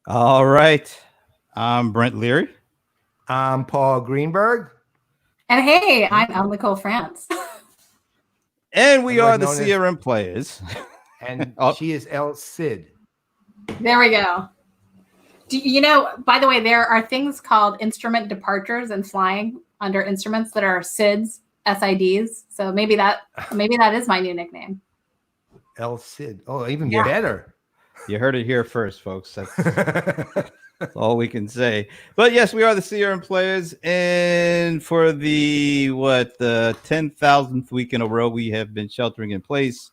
All right. I'm Brent Leary. I'm Paul Greenberg. And hey, I'm L Nicole France. And we are the known as- CRM Playaz. And she is El Cid. There we go. You know, by the way, there are things called instrument departures in flying under instruments that are SIDs, SIDs. So maybe that is my new nickname. El Cid. Oh, even better. You heard it here first, folks. That's all we can say. But yes, we are the CRM Playaz, and for the 10,000th week in a row, we have been sheltering in place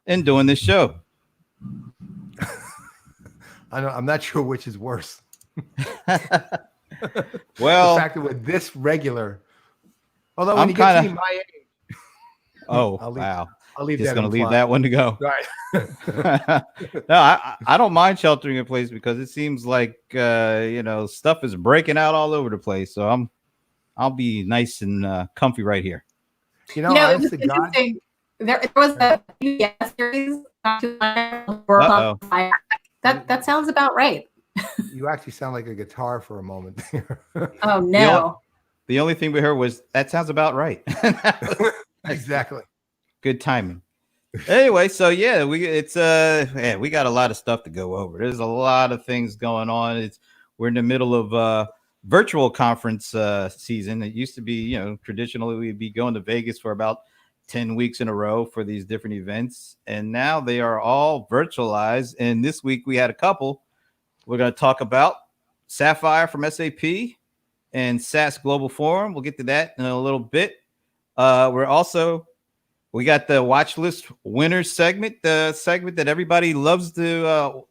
and doing this show. I'm not sure which is worse. Well, the fact that we're this regular. Although when I'm you get to kinda- my age, oh wow. I'll leave just that. gonna leave that one to go. Right. No, I don't mind sheltering in place because it seems like stuff is breaking out all over the place. So I'll be nice and comfy right here. It was interesting. There was a PBS series World on Fire. That sounds about right. You actually sound like a guitar for a moment. Oh no. The only thing we heard was that sounds about right. Exactly. Good timing. Anyway, so yeah, we got a lot of stuff to go over. There's a lot of things going on. We're in the middle of virtual conference season. It used to be, traditionally we'd be going to Vegas for about 10 weeks in a row for these different events, and now they are all virtualized. And this week we had a couple. We're going to talk about Sapphire from SAP and SaaS Global Forum. We'll get to that in a little bit. We got the Watchlist Winners segment, the segment that everybody loves to,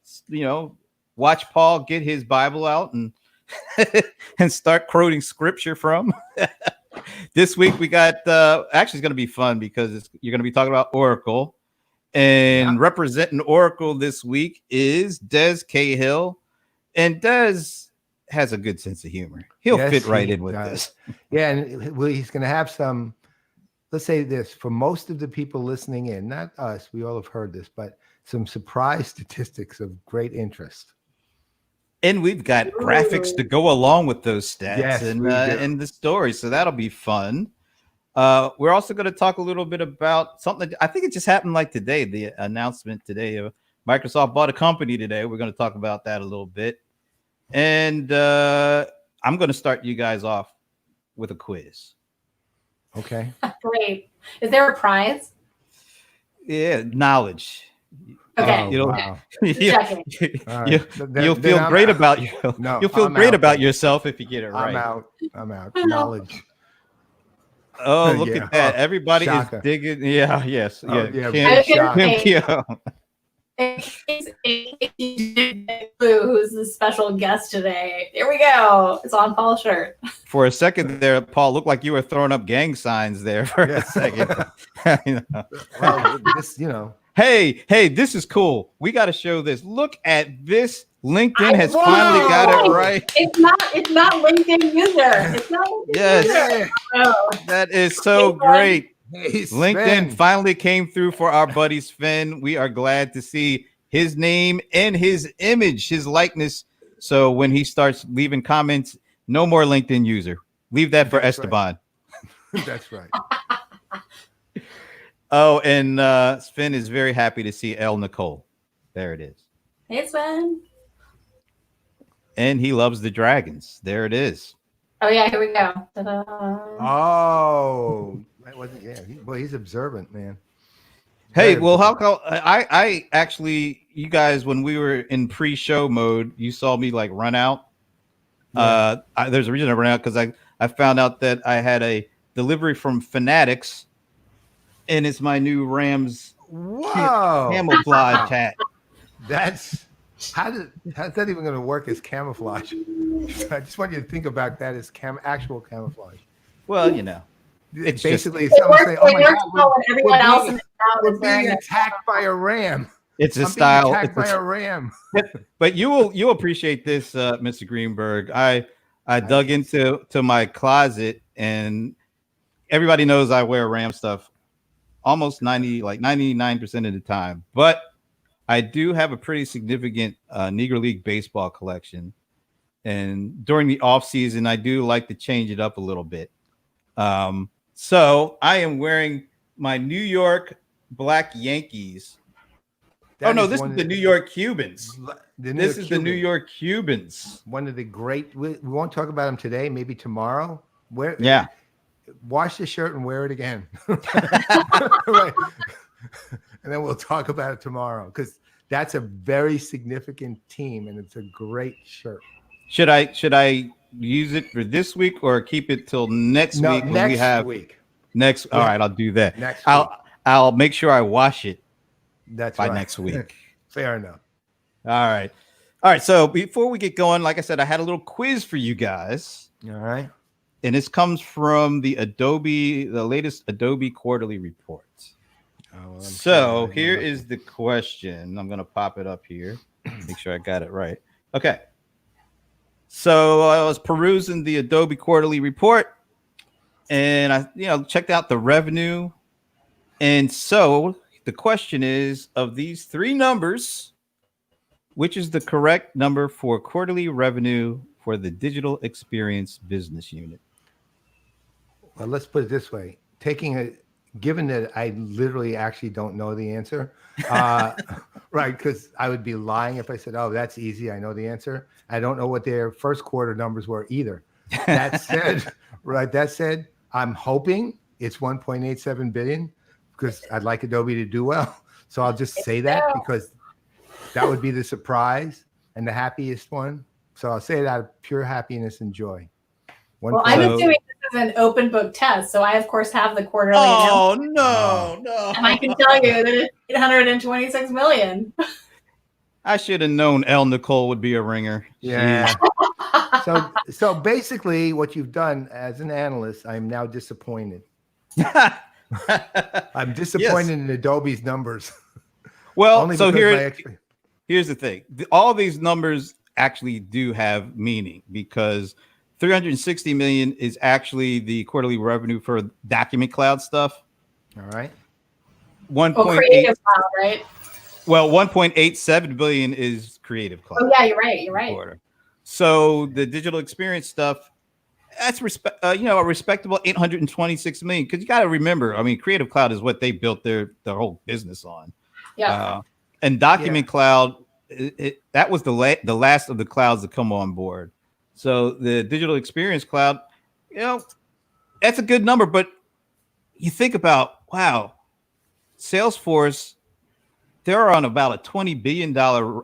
watch Paul get his Bible out and and start quoting scripture from. This week we got actually it's going to be fun because you're going to be talking about Oracle, and representing Oracle this week is Des Cahill, and Des has a good sense of humor. He'll fit right in with this. Yeah, and he's going to have some. Let's say this, for most of the people listening in, not us, we all have heard this, but some surprise statistics of great interest. And we've got graphics to go along with those stats and the story. So that'll be fun. We're also going to talk a little bit about something that I think it just happened like today, the announcement today of Microsoft bought a company today. We're going to talk about that a little bit. And I'm going to start you guys off with a quiz. Okay. Great. Is there a prize? Yeah, knowledge. Okay. You'll feel I'm great out. about you. No, You'll feel I'm great out. about yourself if you get it right. I'm out. Knowledge. Oh, look Yeah. at that. Everybody Shocker. is digging. Yeah, yes. Oh, Yeah. yeah, big Kim, shock. Who's the special guest today? There we go. It's on Paul's shirt. For a second there, Paul, looked like you were throwing up gang signs there for a second. Well, Hey, this is cool. We got to show this. Look at this. LinkedIn has finally got it right. It's not LinkedIn user. It's not LinkedIn user. Oh. That is so great. Hey, LinkedIn finally came through for our buddy Sven. We are glad to see his name and his image, his likeness. So when he starts leaving comments, no more LinkedIn user. Leave that for Esteban. Right. That's right. Oh, and Sven is very happy to see L Nicole. There it is. Hey, Sven. And he loves the dragons. There it is. Oh, yeah, here we go. Ta-da. Oh, that wasn't, he's observant, man. Hey, well, how come I actually, you guys, when we were in pre-show mode, you saw me like run out. Yeah. There's a reason I ran out because I found out that I had a delivery from Fanatics, and it's my new Rams camouflage hat. How's that even going to work as camouflage? I just want you to think about that as actual camouflage. Well, it's basically it works when everyone else in the crowd is being attacked by a ram. It's a style. Attacked by a ram. But you'll appreciate this, Mr. Greenberg. I dug into my closet, and everybody knows I wear Ram stuff almost 99% of the time. But I do have a pretty significant Negro League baseball collection. And during the off season, I do like to change it up a little bit. So I am wearing my New York Black Yankees. This is the New York Cubans. The New York Cubans. One of the great. We won't talk about them today. Maybe tomorrow. Wash the shirt and wear it again. Right. And then we'll talk about it tomorrow, because that's a very significant team and it's a great shirt. Should I use it for this week or keep it till next week? Next week. All right, I'll do that. Next week. I'll make sure I wash it. That's by right. next week. Fair enough. All right. So before we get going, like I said, I had a little quiz for you guys. All right. And this comes from the latest Adobe quarterly report. So here is the question. I'm going to pop it up here. Make sure I got it right. Okay. So I was perusing the Adobe quarterly report, and I checked out the revenue. And so the question is, of these three numbers, which is the correct number for quarterly revenue for the digital experience business unit? Well, let's put it this way. Given that I literally actually don't know the answer, right? Because I would be lying if I said, "Oh, that's easy. I know the answer." I don't know what their first quarter numbers were either. That said, I'm hoping it's 1.87 billion, because I'd like Adobe to do well. So I'll just say that, because that would be the surprise and the happiest one. So I'll say it out of pure happiness and joy. Well, I'm assuming this is an open book test, so I of course have the quarterly. Oh no! And I can tell you that it's 826 million. I should have known L Nicole would be a ringer. Yeah. So basically, what you've done as an analyst, I'm now disappointed. I'm disappointed in Adobe's numbers. Well, so here's the thing. All these numbers actually do have meaning, because 360 million is actually the quarterly revenue for Document Cloud stuff. All right. 1.8 Creative Cloud, right? Well, 1.87 billion is Creative Cloud. Oh yeah, you're right. Quarter. So the digital experience stuff, that's a respectable 826 million. Because you got to remember, I mean, Creative Cloud is what they built their whole business on. Yeah. And Document Cloud, that was the last of the clouds to come on board. So the digital experience cloud, that's a good number. But you think about, wow, Salesforce, they're on about a $20 billion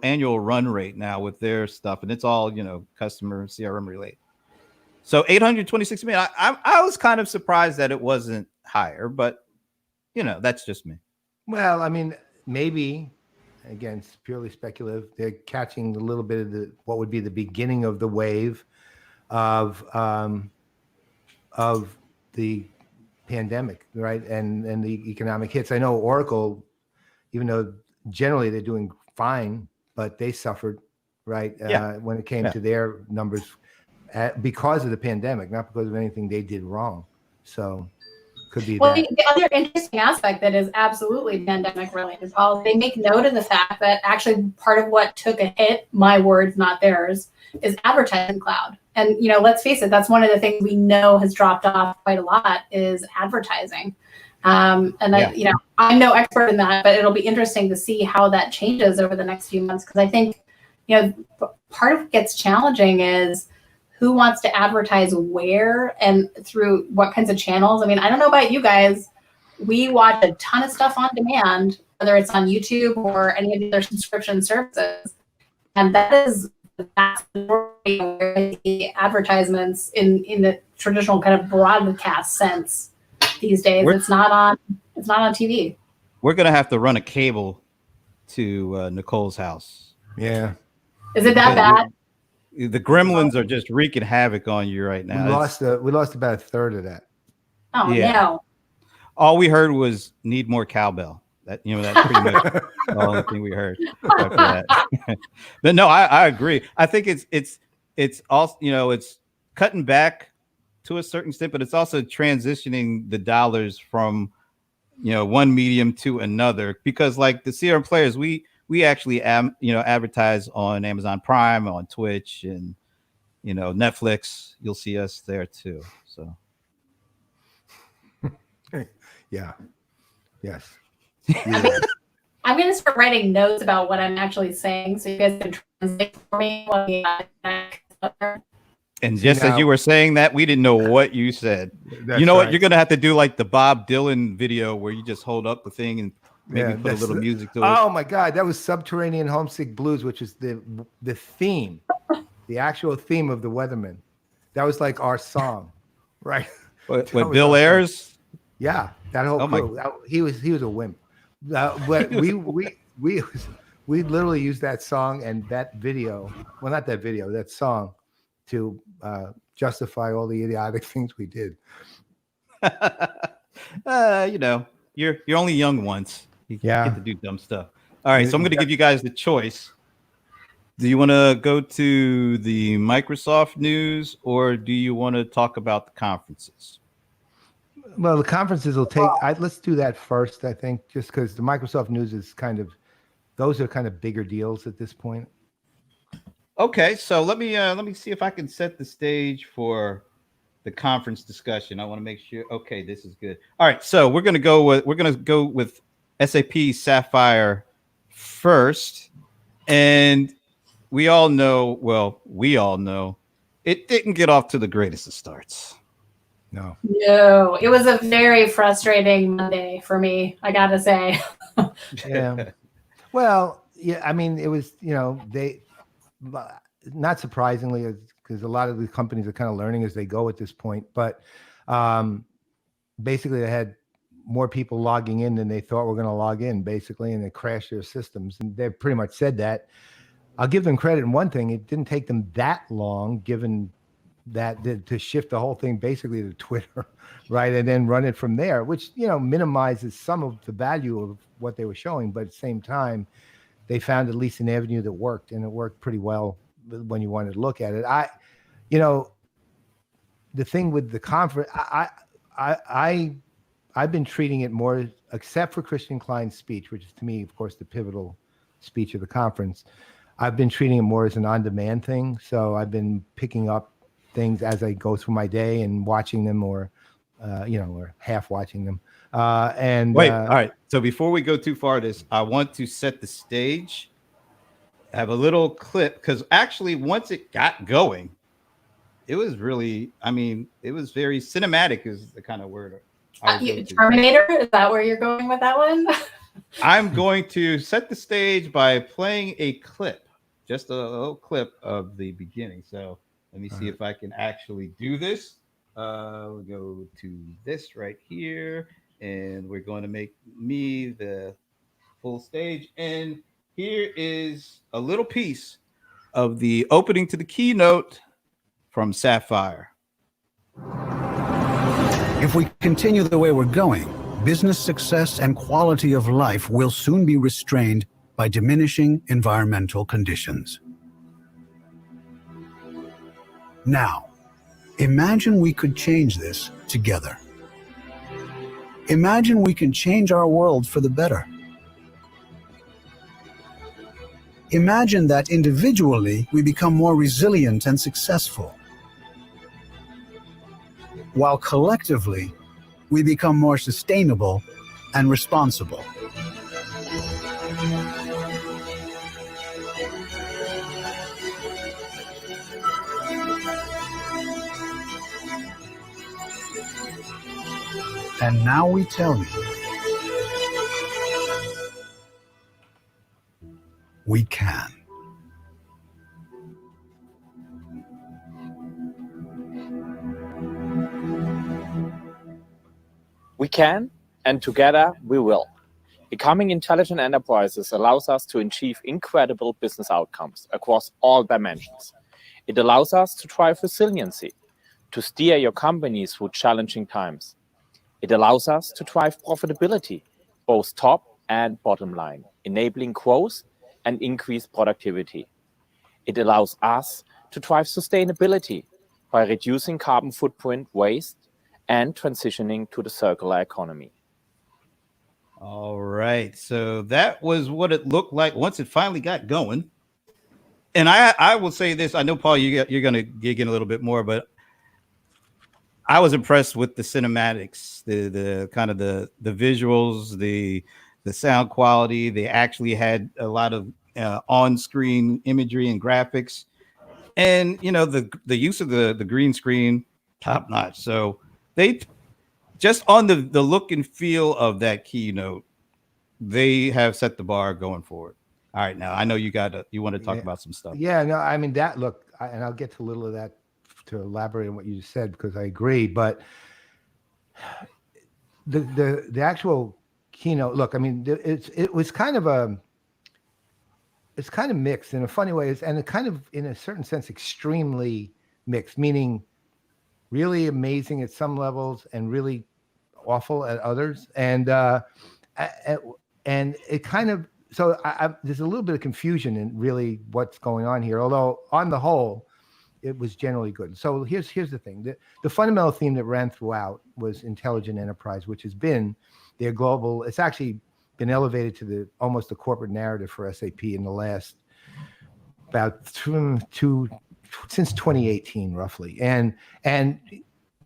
annual run rate now with their stuff. And it's all, customer CRM related. So 826 million, I was kind of surprised that it wasn't higher, but that's just me. Well, I mean, maybe, again, it's purely speculative. They're catching a little bit of what would be the beginning of the wave of the pandemic, right? And the economic hits. I know Oracle, even though generally they're doing fine, but they suffered, right? When it came to their numbers because of the pandemic, not because of anything they did wrong. So could be that. The other interesting aspect that is absolutely pandemic related, Paul, they make note of the fact that actually part of what took a hit, my words, not theirs, is advertising cloud. And, let's face it, that's one of the things we know has dropped off quite a lot is advertising. I'm no expert in that, but it'll be interesting to see how that changes over the next few months. Because I think, part of what gets challenging is who wants to advertise where and through what kinds of channels. I mean, I don't know about you guys. We watch a ton of stuff on demand, whether it's on YouTube or any of the other subscription services. And that is the vast majority of the advertisements in the traditional kind of broadcast sense these days. It's not on TV. We're going to have to run a cable to Nicole's house. Yeah. Is it that bad? The gremlins are just wreaking havoc on you right now. We lost about a third of that. Oh no! All we heard was "need more cowbell." That's pretty much the only thing we heard after that. But no, I agree. I think it's also it's cutting back to a certain extent, but it's also transitioning the dollars from one medium to another, because like the CRM Playaz, we actually advertise on Amazon Prime, on Twitch, and Netflix. You'll see us there too. So Yeah. Yes. I'm going to start writing notes about what I'm actually saying, so you guys can translate for me. And just as you were saying that, we didn't know what you said. You know what? You're going to have to do like the Bob Dylan video where you just hold up the thing and maybe put a little music to it. Oh my God, that was Subterranean Homesick Blues, which is the theme, the actual theme of the Weathermen. That was like our song, right? With Bill Ayers? Yeah, that whole crew. He was a wimp. But we literally used that song and that video. Well, not that video, that song, to justify all the idiotic things we did. You're only young once. You get to do dumb stuff. All right, so I'm going to give you guys the choice. Do you want to go to the Microsoft news, or do you want to talk about the conferences? Well, the conferences will take. Let's do that first, I think, just because the Microsoft news is those are kind of bigger deals at this point. Okay, so let me see if I can set the stage for the conference discussion. I want to make sure. Okay, this is good. All right, so we're gonna go with SAP Sapphire first, and we all know it didn't get off to the greatest of starts. No, it was a very frustrating Monday for me, I gotta say. Yeah. Well, yeah, I mean, it was they. Not surprisingly, because a lot of the companies are kind of learning as they go at this point, but basically they had more people logging in than they thought were going to log in, basically, and they crashed their systems. And they pretty much said that. I'll give them credit in one thing. It didn't take them that long, given that to shift the whole thing basically to Twitter, right? And then run it from there, which, minimizes some of the value of what they were showing. But at the same time, they found at least an avenue that worked, and it worked pretty well when you wanted to look at it. The thing with the conference, I've been treating it more, except for Christian Klein's speech, which is to me, of course, the pivotal speech of the conference. I've been treating it more as an on-demand thing. So I've been picking up things as I go through my day and watching them, or half watching them. All right. So before we go too far, I want to set the stage. I have a little clip, because actually, once it got going, it was really, it was very cinematic, is the kind of word. Terminator? Is that where you're going with that one? I'm going to set the stage by playing a clip, just a little clip of the beginning. So let me see if I can actually do this. We'll go to this right here, and we're going to make me the full stage. And here is a little piece of the opening to the keynote from Sapphire. If we continue the way we're going, business success and quality of life will soon be restrained by diminishing environmental conditions. Now, imagine we could change this together. Imagine we can change our world for the better. Imagine that individually we become more resilient and successful, while collectively we become more sustainable and responsible. And now we tell you, we can. We can, and together we will. Becoming intelligent enterprises allows us to achieve incredible business outcomes across all dimensions. It allows us to drive resiliency, to steer your companies through challenging times. It allows us to drive profitability, both top and bottom line, enabling growth and increased productivity. It allows us to drive sustainability by reducing carbon footprint, waste, and transitioning to the circular economy. All right. So that was what it looked like once it finally got going. And I will say this. I know, Paul, you're going to dig in a little bit more, but I was impressed with the cinematics, the kind of the visuals, the sound quality. They actually had a lot of on-screen imagery and graphics, and the use of the green screen, top notch. So they just on the look and feel of that keynote, they have set the bar going forward. All right, now I know you want to talk about some stuff. Yeah, no, I mean that look, and I'll get to a little of that to elaborate on what you just said because I agree. But the actual keynote, look, I mean, it was kind of it's kind of mixed in a funny way, and it kind of in a certain sense extremely mixed, meaning really amazing at some levels and really awful at others, and it kind of. So there's a little bit of confusion in really what's going on here, although on the whole, it was generally good. So here's the thing. The fundamental theme that ran throughout was intelligent enterprise, which has been their global, it's actually been elevated to almost the corporate narrative for SAP in the last about since 2018, roughly. And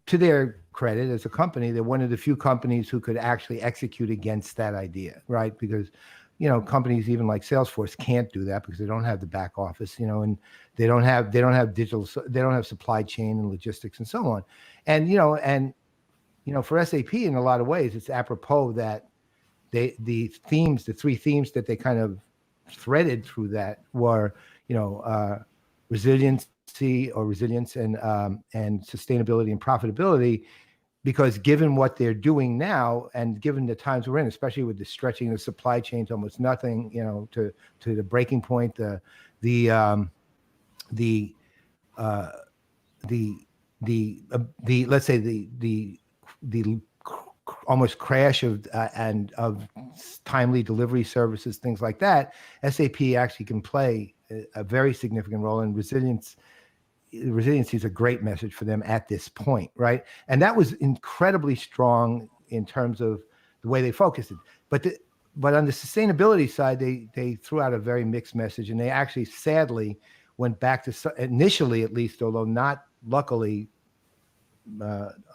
to their credit as a company, they're one of the few companies who could actually execute against that idea, right? Because companies even like Salesforce can't do that because they don't have the back office, and they don't have digital, they don't have supply chain and logistics and so on. And for SAP in a lot of ways, it's apropos that the three themes that they kind of threaded through that were, resilience and sustainability and profitability. Because given what they're doing now, and given the times we're in, especially with the stretching of the supply chain to almost nothing, to the breaking point, let's say the almost crash of timely delivery services, things like that, SAP actually can play a very significant role in resilience. Resiliency is a great message for them at this point, right? And that was incredibly strong in terms of the way they focused it. But on the sustainability side, they threw out a very mixed message, and they actually sadly went back to, initially at least, although not luckily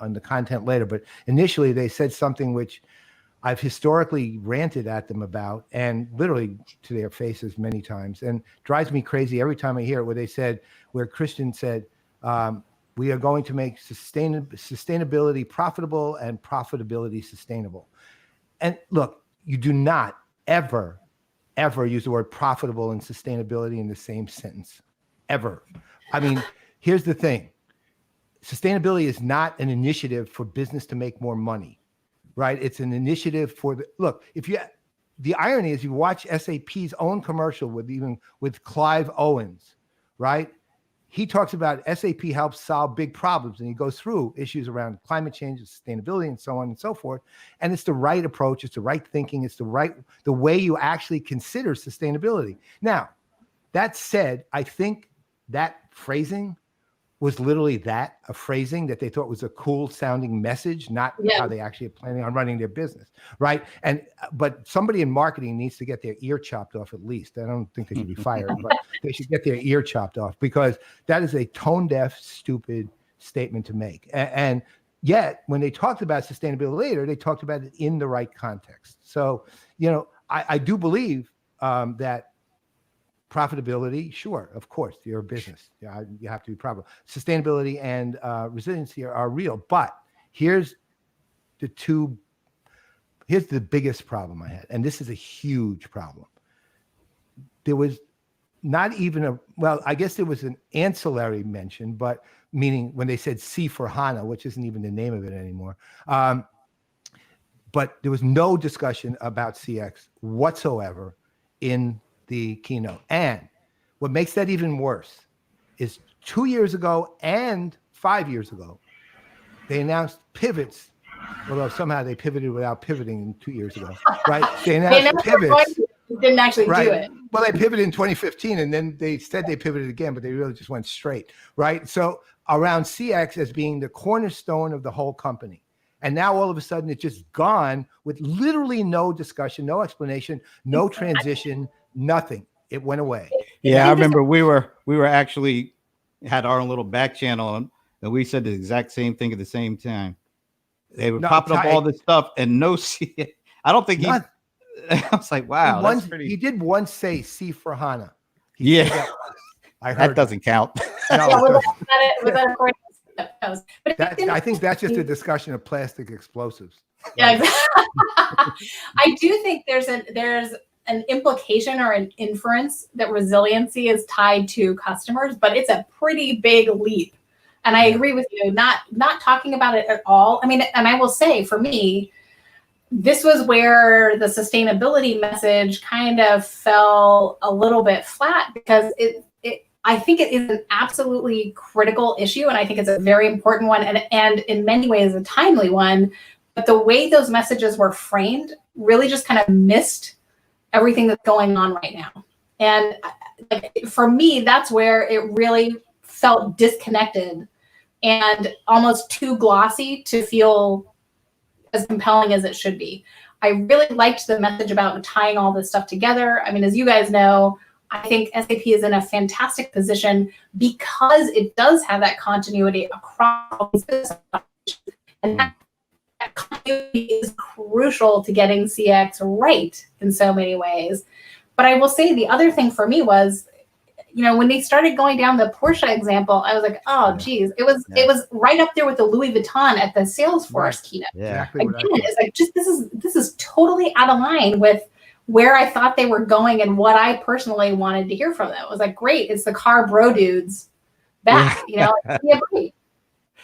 on the content later, but initially they said something which I've historically ranted at them about, and literally to their faces many times, and drives me crazy every time I hear it, where Christian said, we are going to make sustainability profitable and profitability sustainable. And look, you do not ever use the word profitable and sustainability in the same sentence, ever. I mean, here's the thing. Sustainability is not an initiative for business to make more money. Right, it's an initiative for the irony is you watch SAP's own commercial with Clive Owens, right? He talks about SAP helps solve big problems, and he goes through issues around climate change and sustainability and so on and so forth. And it's the right approach, it's the right thinking, it's the way you actually consider sustainability. Now, that said, I think that phrasing was literally a phrasing that they thought was a cool sounding message, not how they actually are planning on running their business, right? But somebody in marketing needs to get their ear chopped off at least. I don't think they should be fired, but they should get their ear chopped off, because that is a tone deaf, stupid statement to make. And yet, when they talked about sustainability later, they talked about it in the right context. So, I do believe that profitability, sure, of course, you're a business. You have to be profitable. Sustainability and resiliency are real. But here's the biggest problem I had, and this is a huge problem. There was not even I guess there was an ancillary mention, but meaning when they said C for HANA, which isn't even the name of it anymore. But there was no discussion about CX whatsoever in the keynote. And what makes that even worse is 2 years ago and 5 years ago, they announced pivots, although somehow they pivoted without pivoting 2 years ago, right? They announced pivots. Didn't actually do it. Well, they pivoted in 2015, and then they said they pivoted again, but they really just went straight, right? So around CX as being the cornerstone of the whole company. And now all of a sudden it's just gone with literally no discussion, no explanation, no transition, nothing. It went away. Yeah, I remember we were actually had our own little back channel, and we said the exact same thing at the same time. They were popping up all this stuff and no C. I don't think I was like, wow, that's pretty. He did once say C for HANA. Yeah, I heard that doesn't count. No, I think that's just a discussion of plastic explosives. Yeah, exactly. I do think there's an implication or an inference that resiliency is tied to customers, but it's a pretty big leap. And I agree with you, not talking about it at all. I mean, and I will say for me, this was where the sustainability message kind of fell a little bit flat, because I think it is an absolutely critical issue, and I think it's a very important one, and in many ways a timely one. But the way those messages were framed really just kind of missed everything that's going on right now. And for me, that's where it really felt disconnected and almost too glossy to feel as compelling as it should be. I really liked the message about tying all this stuff together. I mean, as you guys know, I think SAP is in a fantastic position because it does have that continuity across all these businesses. And that continuity is crucial to getting CX right in so many ways. But I will say the other thing for me was, when they started going down the Porsche example, I was like, oh, geez, it was right up there with the Louis Vuitton at the Salesforce keynote. Yeah. Again, it's like, just this is totally out of line with where I thought they were going and what I personally wanted to hear from them. It was like, great, it's the car bro dudes back. Give me a break.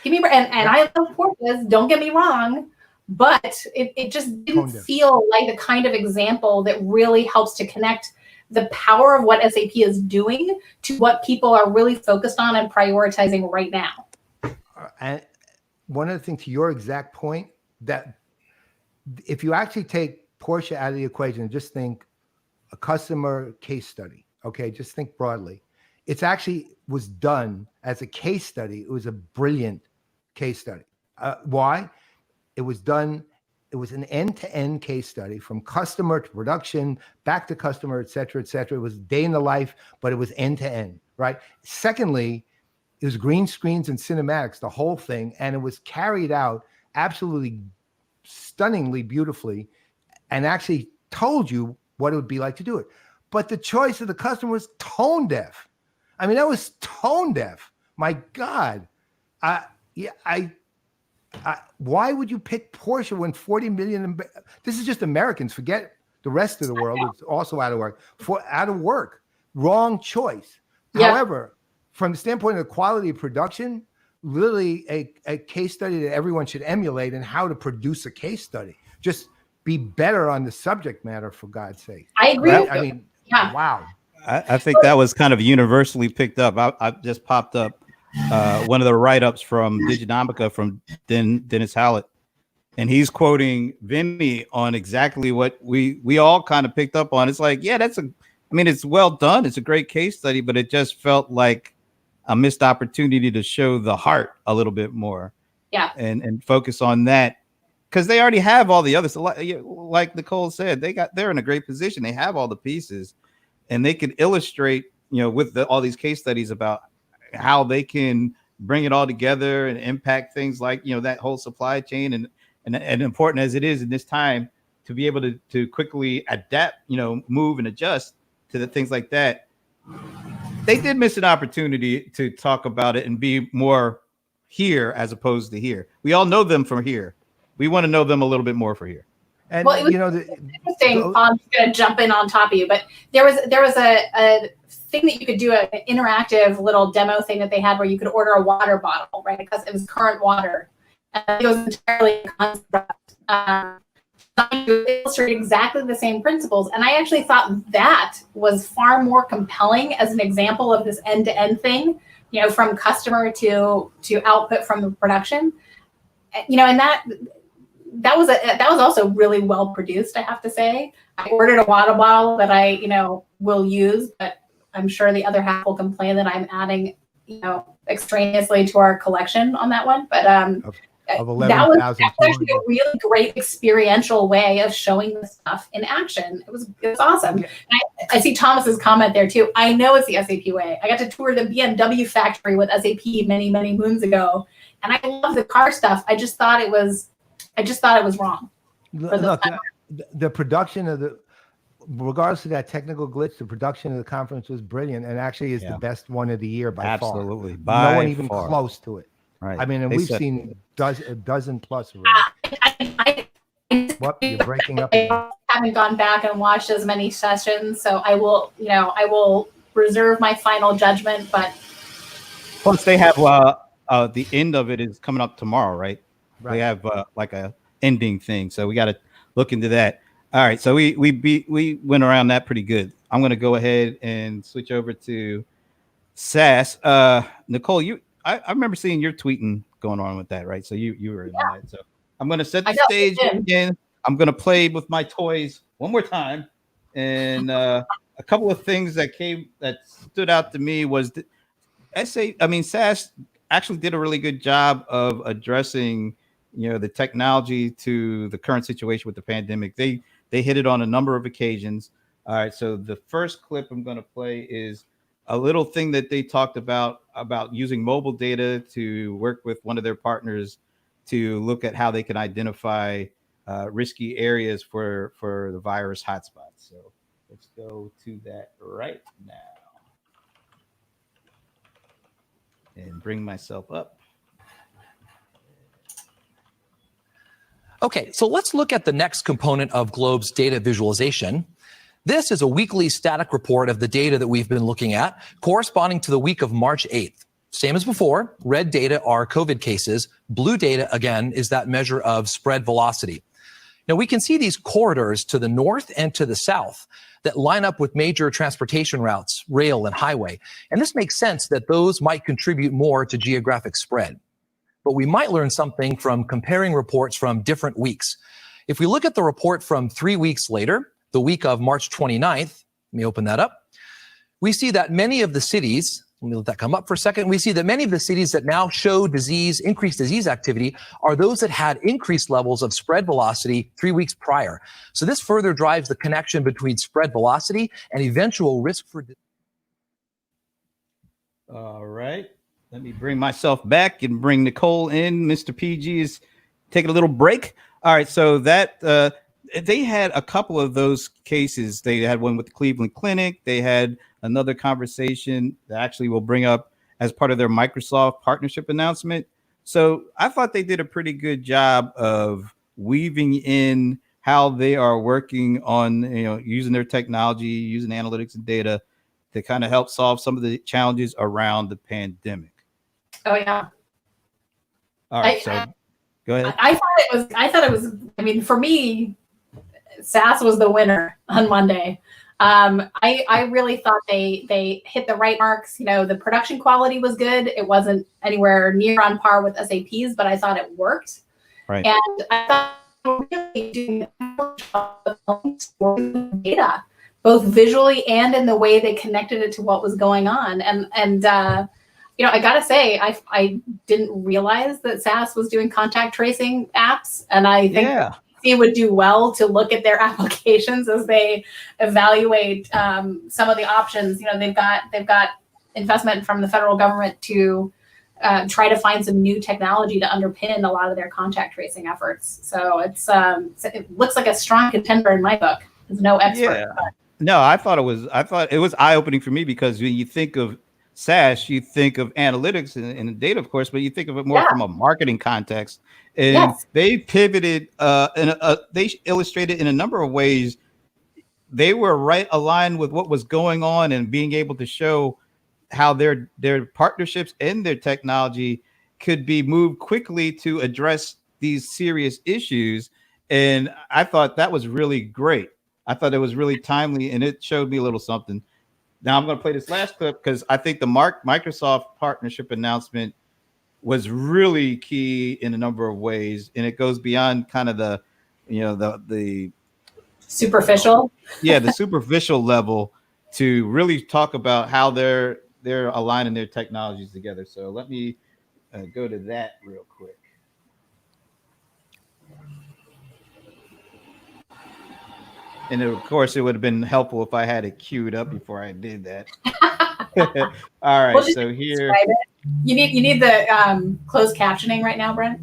And I love Porsches, don't get me wrong, but it just didn't feel like the kind of example that really helps to connect the power of what SAP is doing to what people are really focused on and prioritizing right now. And one other thing, to your exact point, that if you actually take Porsche out of the equation and just think a customer case study, okay, just think broadly. It's actually was done as a case study. It was a brilliant case study. Why? It was an end-to-end case study from customer to production, back to customer, et cetera, et cetera. It was day in the life, but it was end-to-end, right? Secondly, it was green screens and cinematics, the whole thing, and it was carried out absolutely stunningly beautifully and actually told you what it would be like to do it. But the choice of the customer was tone deaf. I mean, that was tone deaf. My God. Why would you pick Porsche when 40 million? This is just Americans. Forget the rest of the world. It's also out of work. Wrong choice. Yeah. However, from the standpoint of the quality of production, literally a case study that everyone should emulate and how to produce a case study. Just be better on the subject matter, for God's sake. I agree. I mean, wow. I think that was kind of universally picked up. I just popped up one of the write-ups from Diginomica from Dennis Hallett, and he's quoting Vinny on exactly what we all kind of picked up on. It's like, yeah, it's well done. It's a great case study, but it just felt like a missed opportunity to show the heart a little bit more. Yeah. And focus on that, because they already have all the others. Like Nicole said, they're in a great position. They have all the pieces, and they could illustrate, with all these case studies about how they can bring it all together and impact things like, that whole supply chain, and important as it is in this time to be able to quickly adapt, move and adjust to the things like that. They did miss an opportunity to talk about it and be more here as opposed to here. We all know them from here. We want to know them a little bit more for here. And well, interesting. I'm just going to jump in on top of you, but there was a thing that you could do, an interactive little demo thing that they had where you could order a water bottle, right? Because it was current water, and it was entirely to illustrate exactly the same principles. And I actually thought that was far more compelling as an example of this end-to-end thing, from customer to output from the production, and that was also really well produced, I have to say. I ordered a water bottle that I, will use, but I'm sure the other half will complain that I'm adding, extraneously to our collection on that one. But of that was 11,000. actually a really great experiential way of showing the stuff in action. It was awesome. Yeah. I see Thomas's comment there too. I know it's the SAP way. I got to tour the BMW factory with SAP many moons ago, and I love the car stuff. I just thought it was wrong. Look, the production of the, regardless of that technical glitch, the production of the conference was brilliant, and actually is the best one of the year by far. Absolutely, no one even close to it. Right. I mean, and we've seen a dozen plus already. What, you're breaking up again. I haven't gone back and watched as many sessions, so I will reserve my final judgment. But plus, they have the end of it is coming up tomorrow, right? They have like a ending thing, so we got to look into that. All right, so we went around that pretty good. I'm going to go ahead and switch over to SaaS. Nicole, I remember seeing your tweeting going on with that, right? So you were in that. So I'm going to set the stage again. I'm going to play with my toys one more time, and a couple of things that stood out to me was SaaS actually did a really good job of addressing, the technology to the current situation with the pandemic. They hit it on a number of occasions. All right, so the first clip I'm going to play is a little thing that they talked about using mobile data to work with one of their partners to look at how they can identify risky areas for the virus hotspots. So let's go to that right now and bring myself up. Okay, so let's look at the next component of Globe's data visualization. This is a weekly static report of the data that we've been looking at, corresponding to the week of March 8th. Same as before, red data are COVID cases. Blue data, again, is that measure of spread velocity. Now, we can see these corridors to the north and to the south that line up with major transportation routes, rail and highway. And this makes sense that those might contribute more to geographic spread. But we might learn something from comparing reports from different weeks. If we look at the report from 3 weeks later, the week of March 29th, let me open that up. We see that many of the cities, let me let that come up for a second. We see that many of the cities that now show increased disease activity are those that had increased levels of spread velocity 3 weeks prior. So this further drives the connection between spread velocity and eventual risk for disease. All right. Let me bring myself back and bring Nicole in. Mr. PG is taking a little break. All right. So that they had a couple of those cases. They had one with the Cleveland Clinic. They had another conversation that actually will bring up as part of their Microsoft partnership announcement. So I thought they did a pretty good job of weaving in how they are working on, using their technology, using analytics and data to kind of help solve some of the challenges around the pandemic. Oh yeah. All right. Go ahead. I thought it was, I mean, for me, SaaS was the winner on Monday. I really thought they hit the right marks. The production quality was good. It wasn't anywhere near on par with SAP's, but I thought it worked. Right. And I thought they were really doing a job of data, both visually and in the way they connected it to what was going on. And I gotta say, I didn't realize that SaaS was doing contact tracing apps, and I think it would do well to look at their applications as they evaluate some of the options. They've got investment from the federal government to try to find some new technology to underpin a lot of their contact tracing efforts. So it looks like a strong contender in my book. There's no expert. Yeah. No, I thought it was eye-opening for me, because when you think of SaaS, you think of analytics and data, of course, but you think of it more from a marketing context. And they pivoted they illustrated in a number of ways. They were right aligned with what was going on and being able to show how their partnerships and their technology could be moved quickly to address these serious issues. And I thought that was really great. I thought it was really timely, and it showed me a little something. Now I'm going to play this last clip because I think the Microsoft partnership announcement was really key in a number of ways, and it goes beyond kind of the superficial. The superficial level to really talk about how they're aligning their technologies together. So let me go to that real quick. And of course, it would have been helpful if I had it queued up before I did that. All right, We'll just so here, describe it. You need the closed captioning right now, Brent.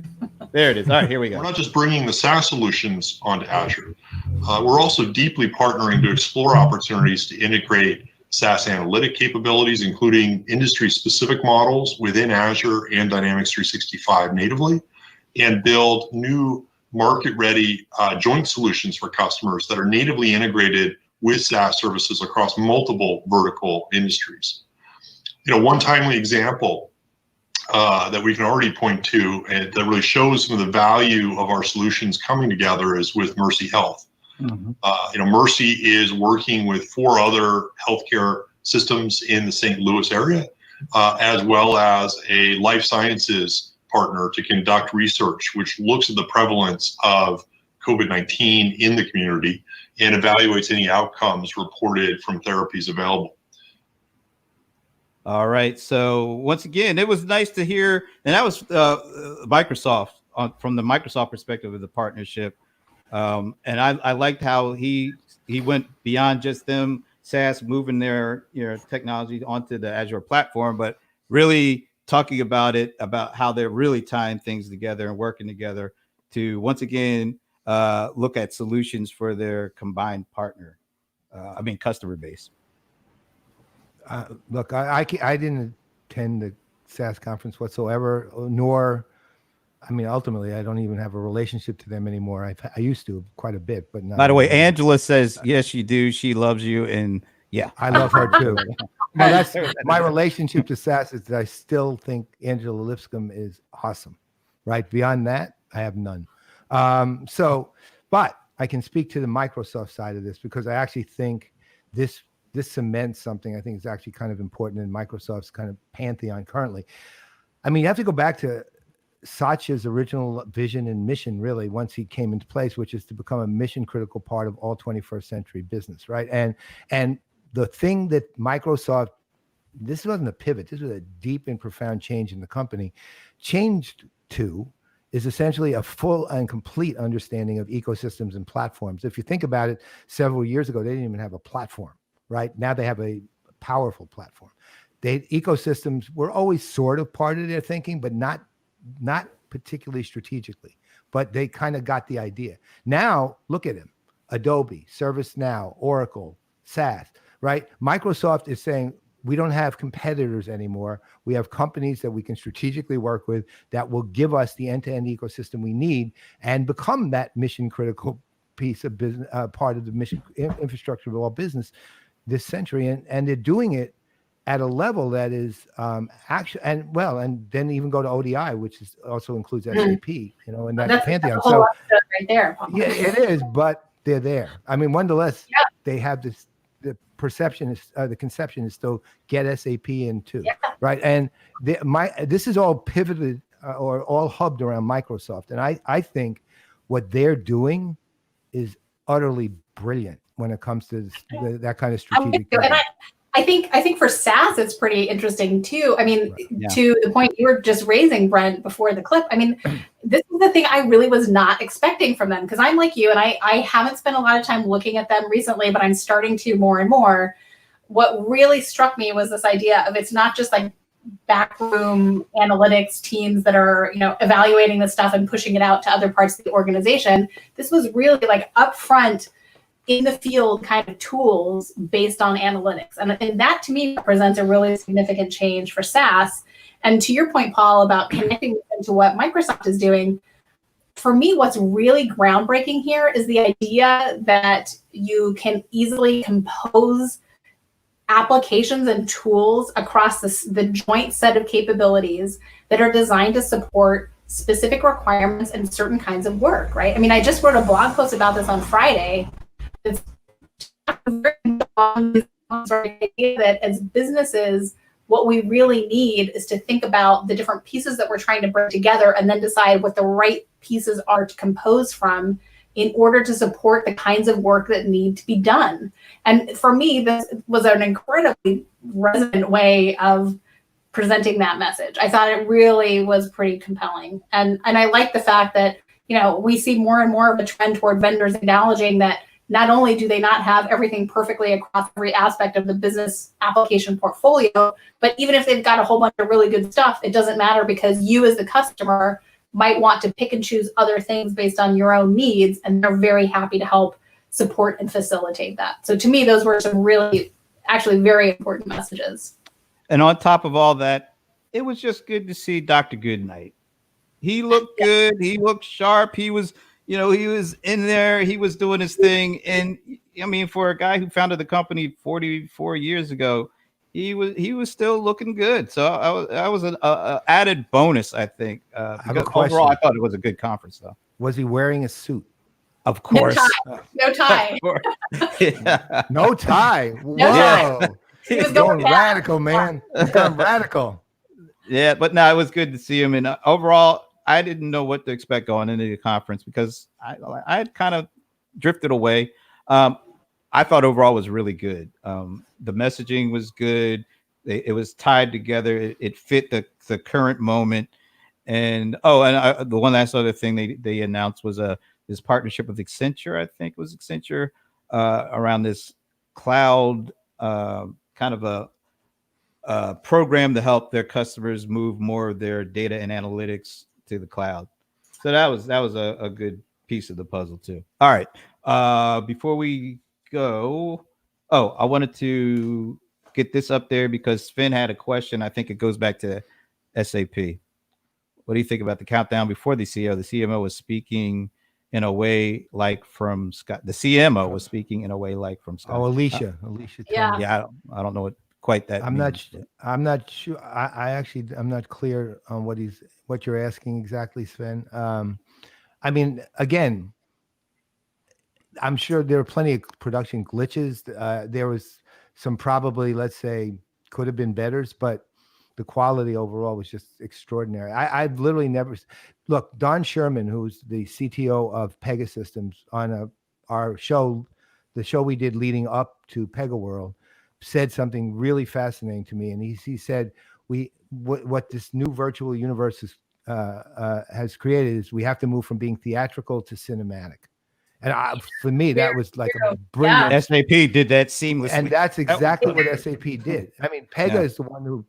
there it is. All right, here we We're go. not just bringing the SaaS solutions onto Azure. We're also deeply partnering to explore opportunities to integrate SaaS analytic capabilities, including industry-specific models within Azure and Dynamics 365 natively, and build new market-ready joint solutions for customers that are natively integrated with SaaS services across multiple vertical industries. One timely example that we can already point to and that really shows some of the value of our solutions coming together is with Mercy Health. Mercy is working with 4 other healthcare systems in the St. Louis area, as well as a life sciences partner to conduct research which looks at the prevalence of COVID-19 in the community and evaluates any outcomes reported from therapies available. All right. So once again, it was nice to hear, and that was Microsoft from the Microsoft perspective of the partnership. And I liked how he went beyond just them SaaS moving their technology onto the Azure platform, but really talking about how they're really tying things together and working together to once again look at solutions for their combined customer base. Look, I didn't attend the SaaS conference whatsoever, nor, ultimately, I don't even have a relationship to them anymore. I used to quite a bit, but not. By the way, Angela says, yes, you do. She loves you. And yeah, I love her too. Well, that's my relationship to SaaS is that I still think Angela Lipscomb is awesome, right? Beyond that, I have none. But I can speak to the Microsoft side of this because I actually think this cements something I think is actually kind of important in Microsoft's kind of pantheon currently. You have to go back to Satya's original vision and mission, really, once he came into place, which is to become a mission critical part of all 21st century business, right? And the thing that Microsoft, this wasn't a pivot, this was a deep and profound change in the company, changed to is essentially a full and complete understanding of ecosystems and platforms. If you think about it, several years ago, they didn't even have a platform. Right now, they have a powerful platform. Ecosystems were always sort of part of their thinking, but not particularly strategically. But they kind of got the idea. Now, look at them: Adobe, ServiceNow, Oracle, SaaS. Right? Microsoft is saying we don't have competitors anymore. We have companies that we can strategically work with that will give us the end-to-end ecosystem we need and become that mission-critical piece of business, part of the mission infrastructure of all business this century, and they're doing it at a level that is actually, and then even go to ODI, which also includes SAP, in that pantheon. That's a whole lot of stuff right there. Yeah, it is, but they're there. Nonetheless, they have this. The perception is, the conception is still get SAP in too, right? And this is all pivoted or all hubbed around Microsoft, and I think what they're doing is utterly brilliant when it comes to that kind of strategic. And I think for SaaS, it's pretty interesting too. To the point you were just raising, Brent, before the clip. This is the thing I really was not expecting from them because I'm like you, and I haven't spent a lot of time looking at them recently, but I'm starting to more and more. What really struck me was this idea of it's not just like backroom analytics teams that are, evaluating the stuff and pushing it out to other parts of the organization. This was really like upfront in the field kind of tools based on analytics. And that to me represents a really significant change for SaaS. And to your point, Paul, about connecting to what Microsoft is doing, for me, what's really groundbreaking here is the idea that you can easily compose applications and tools across the joint set of capabilities that are designed to support specific requirements and certain kinds of work, right? I just wrote a blog post about this on Friday. It's that as businesses, what we really need is to think about the different pieces that we're trying to bring together and then decide what the right pieces are to compose from in order to support the kinds of work that need to be done. And for me, this was an incredibly resonant way of presenting that message. I thought it really was pretty compelling. And I like the fact that we see more and more of a trend toward vendors acknowledging that not only do they not have everything perfectly across every aspect of the business application portfolio, but even if they've got a whole bunch of really good stuff, it doesn't matter because you as the customer might want to pick and choose other things based on your own needs, and they're very happy to help support and facilitate that. So to me, those were some really, actually very important messages. And on top of all that, it was just good to see Dr. Goodnight. He looked good. He looked sharp. He was, he was in there. He was doing his thing. And I mean, for a guy who founded the company 44 years ago, he was still looking good. So that was an added bonus, I think. Because overall, I thought it was a good conference, though. Was he wearing a suit? Of course. No tie. Yeah. No tie. Whoa. Yeah. He was going radical, man. He's going radical. Yeah, but no, it was good to see him. And overall, I didn't know what to expect going into the conference because I had kind of drifted away. I thought overall was really good. The messaging was good. It was tied together. It fit the current moment. And the one last other thing they announced was this partnership with Accenture. I think it was Accenture around this cloud kind of a program to help their customers move more of their data and analytics to the cloud. So that was a good piece of the puzzle too. All right. Before we go, I wanted to get this up there because Sven had a question. I think it goes back to SAP. What do you think about the countdown before the CEO? The CMO was speaking in a way like from Scott. The CMO was speaking in a way like from Scott. Oh, Alicia. Alicia. Yeah. Yeah. I don't know what quite that. I'm means. I'm not sure. I'm not clear on what you're asking exactly, Sven. I mean, again, I'm sure there are plenty of production glitches. There was some probably, let's say, could have been betters, but the quality overall was just extraordinary. I've literally never look. Don Sherman, who's the CTO of Pegasystems, on our show, the show we did leading up to PegaWorld, said something really fascinating to me, and he said what this new virtual universe has created is we have to move from being theatrical to cinematic. And for me, that was like a brilliant. Yeah. SAP did that seamlessly, and that's exactly what SAP did. I mean, Pega is the one who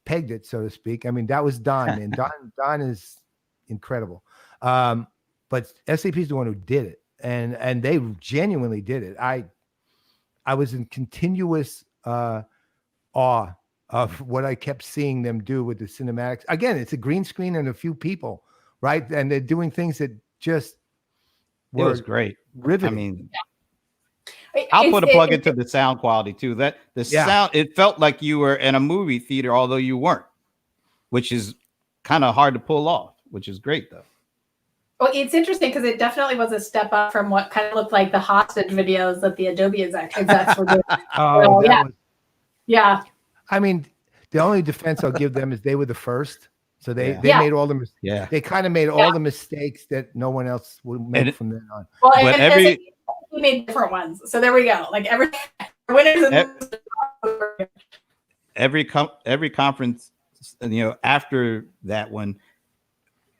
pegged it, so to speak. I mean, that was Don, and Don is incredible. But SAP is the one who did it, and they genuinely did it. I was in continuous awe of what I kept seeing them do with the cinematics. Again, it's a green screen and a few people, right? And they're doing things that just it was great. Riveting. I mean, I'll put a plug into the sound quality too. That the sound, it felt like you were in a movie theater, although you weren't, which is kind of hard to pull off, which is great though. Well, it's interesting because it definitely was a step up from what kind of looked like the hostage videos that the Adobe execs were doing. Yeah. I mean, the only defense I'll give them is they were the first. So they made all the they kind of made all the mistakes that no one else would make from then on. Well, and we made different ones. So there we go. Like winners every conference, after that one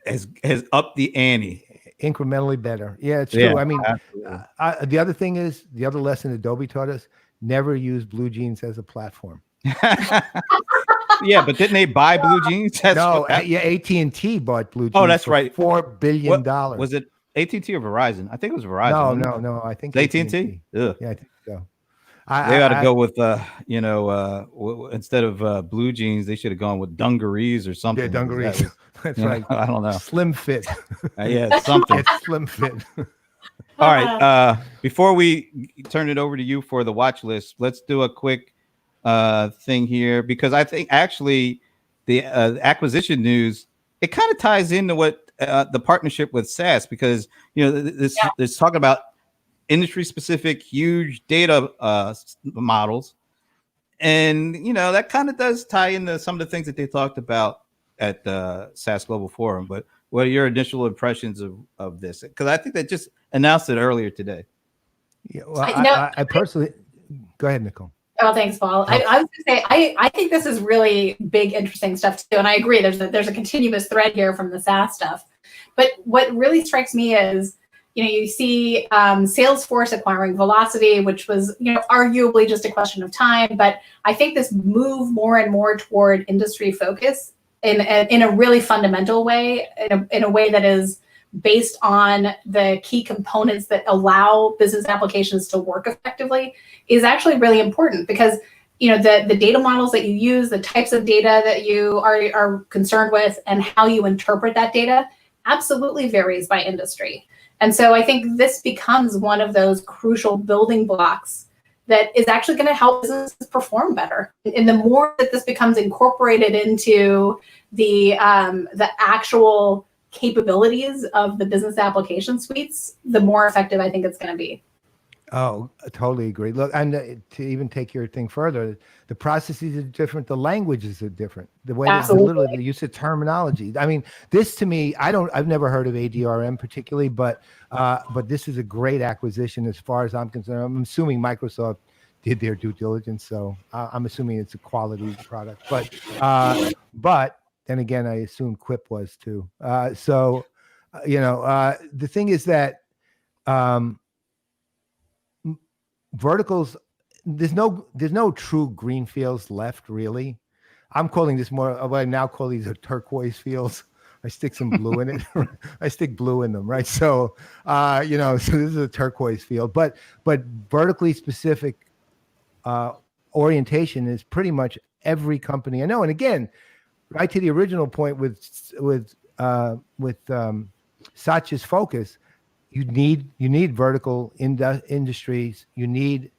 has upped the ante. Incrementally better. Yeah, it's true. I mean, the other thing is, the other lesson Adobe taught us, never use Blue Jeans as a platform. Yeah, but didn't they buy Blue Jeans? AT&T bought Blue Jeans. Oh, that's right. $4 billion. Was it AT&T or Verizon? I think it was Verizon. No. I think AT&T. Yeah, I think so. They got to go with instead of Blue Jeans, they should have gone with dungarees or something. Yeah, dungarees. That's right. I don't know. Slim fit. Yeah, something. It's slim fit. All right. Before we turn it over to you for the watch list, let's do a quick thing here, because I think actually the acquisition news, it kind of ties into what the partnership with SAS, because this talking about industry specific huge data models, and that kind of does tie into some of the things that they talked about at the SAS Global Forum. But what are your initial impressions of this? Because I think they just announced it earlier today. Yeah, well, I personally, go ahead, Nicole. Oh, thanks, Paul. I was going to say, I think this is really big, interesting stuff too. And I agree. There's a continuous thread here from the SaaS stuff. But what really strikes me is, you see Salesforce acquiring Velocity, which was, arguably just a question of time. But I think this move more and more toward industry focus in a really fundamental way, in a way that is based on the key components that allow business applications to work effectively, is actually really important, because the data models that you use, the types of data that you are concerned with, and how you interpret that data absolutely varies by industry. And so I think this becomes one of those crucial building blocks that is actually going to help businesses perform better. And the more that this becomes incorporated into the actual capabilities of the business application suites, the more effective I think it's going to be. Oh, I totally agree. Look, and to even take your thing further, the processes are different. The languages are different. The way literally the use of terminology. I mean, this to me, I've never heard of ADRM particularly, but this is a great acquisition as far as I'm concerned. I'm assuming Microsoft did their due diligence, so I'm assuming it's a quality product. But then again, I assume Quip was too. The thing is that verticals, there's no true green fields left, really. I'm calling this more of what I now call these are turquoise fields. I stick some blue in it. I stick blue in them, right? So so this is a turquoise field, but vertically specific orientation is pretty much every company I know. And again, right to the original point with Satya's focus, you need vertical industries. You need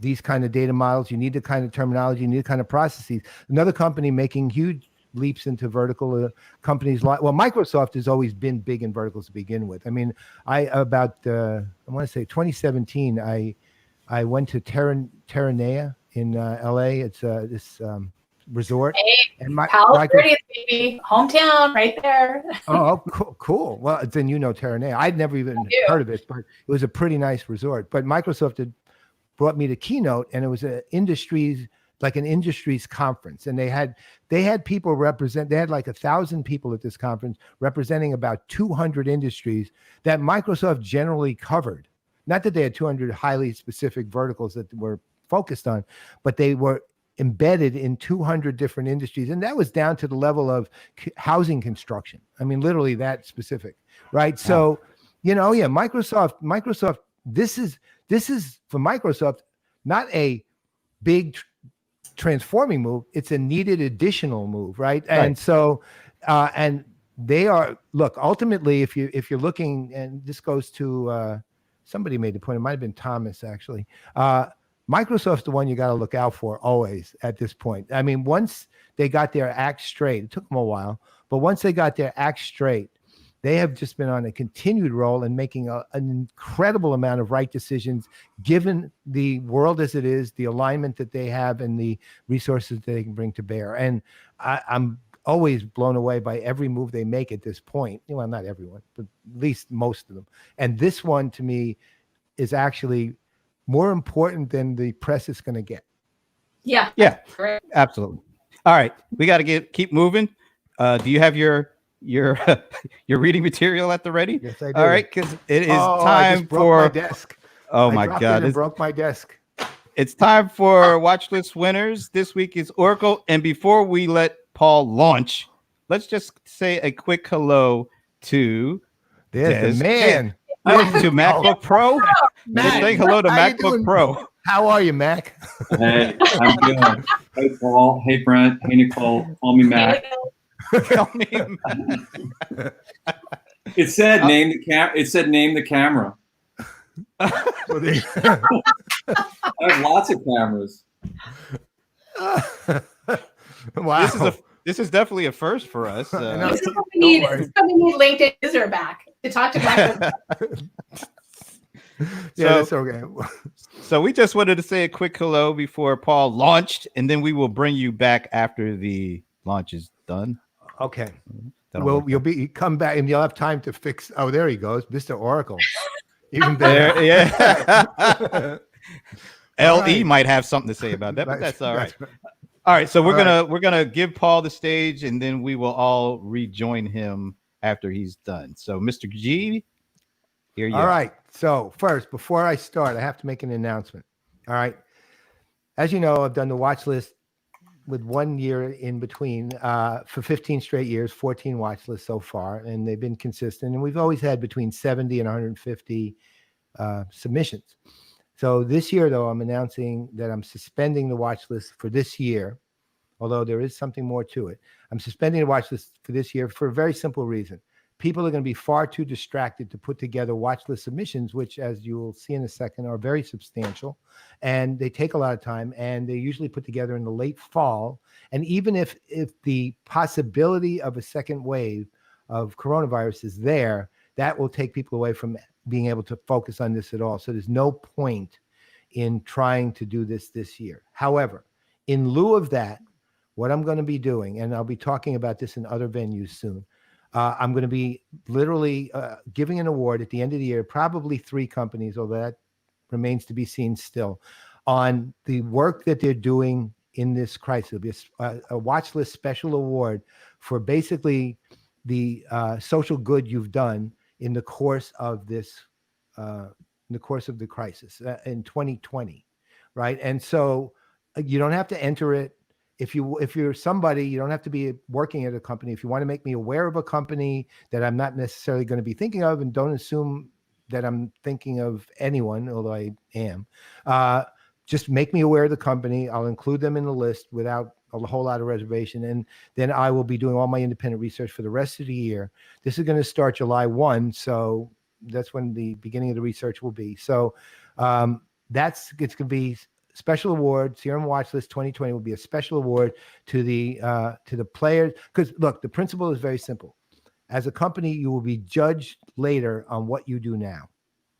these kind of data models. You need the kind of terminology. You need the kind of processes. Another company making huge leaps into vertical companies like, well, Microsoft has always been big in verticals to begin with. I mean, I want to say 2017, I went to Terranea in LA. It's this resort. Hey, and Palos Verdes, baby, hometown, right there. Oh, cool. Well, then Terranea. I'd never even heard of it, but it was a pretty nice resort. But Microsoft had brought me to keynote, and it was an industries conference, and they had people represent. They had like 1,000 people at this conference representing about 200 industries that Microsoft generally covered. Not that they had 200 highly specific verticals that were focused on, but they were embedded in 200 different industries. And that was down to the level of housing construction. I mean, literally that specific, right? So, Microsoft, this is for Microsoft, not a big transforming move. It's a needed additional move, right? And so, and they are, look, ultimately, if you're looking, and this goes to, somebody made the point, it might've been Thomas actually, Microsoft's the one you got to look out for always at this point. I mean, once they got their act straight, it took them a while, but once they got their act straight, they have just been on a continued roll and making an incredible amount of right decisions, given the world as it is, the alignment that they have, and the resources that they can bring to bear. And I'm always blown away by every move they make at this point. Well, not everyone, but at least most of them. And this one, to me, is actually more important than the press is going to get. Yeah, great. Absolutely. All right, we got to keep moving. Do you have your reading material at the ready? Yes, I do. All right, because it is time for my desk. Oh my God! It broke my desk. It's time for Watchlist Winners. This week is Oracle, and before we let Paul launch, let's just say a quick hello to there's the man. To MacBook Pro. Saying hello to MacBook Pro. How are you, Mac? Hey, I'm good. Hey, Paul. Hey, Brent. Hey, Nicole. Call me Mac. It said name the camera. I have lots of cameras. Wow. This is definitely a first for us. This is what we need LinkedIn user back to talk to MacBook. That's okay. So we just wanted to say a quick hello before Paul launched, and then we will bring you back after the launch is done. Okay. Well, you'll come back and you'll have time to fix. Oh, there he goes, Mr. Oracle. Even better. Yeah. LE might have something to say about that, but that's all right. All right. So we're gonna give Paul the stage, and then we will all rejoin him after he's done. So, Mr. G, here you All are. right. So first, before I start, I have to make an announcement. All right. As you know, I've done the watch list with 1 year in between for 15 straight years, 14 watch lists so far, and they've been consistent. And we've always had between 70 and 150 submissions. So this year, though, I'm announcing that I'm suspending the watch list for this year, although there is something more to it. I'm suspending the watch list for this year for a very simple reason. People are going to be far too distracted to put together watch list submissions, which, as you will see in a second, are very substantial, and they take a lot of time, and they're usually put together in the late fall. And even if the possibility of a second wave of coronavirus is there, that will take people away from being able to focus on this at all. So there's no point in trying to do this year. However, in lieu of that, what I'm going to be doing, and I'll be talking about this in other venues soon, I'm going to be literally giving an award at the end of the year, probably 3 companies, although that remains to be seen still, on the work that they're doing in this crisis. It'll be a watch list special award for basically the social good you've done in the course of this, in the course of the crisis in 2020, right? And so you don't have to enter it. If you're somebody, you don't have to be working at a company. If you want to make me aware of a company that I'm not necessarily going to be thinking of, and don't assume that I'm thinking of anyone, although I am, just make me aware of the company. I'll include them in the list without a whole lot of reservation. And then I will be doing all my independent research for the rest of the year. This is going to start July 1. So that's when the beginning of the research will be. So it's going to be special award. CRM Watchlist 2020 will be a special award to the players. Because look, the principle is very simple. As a company, you will be judged later on what you do now.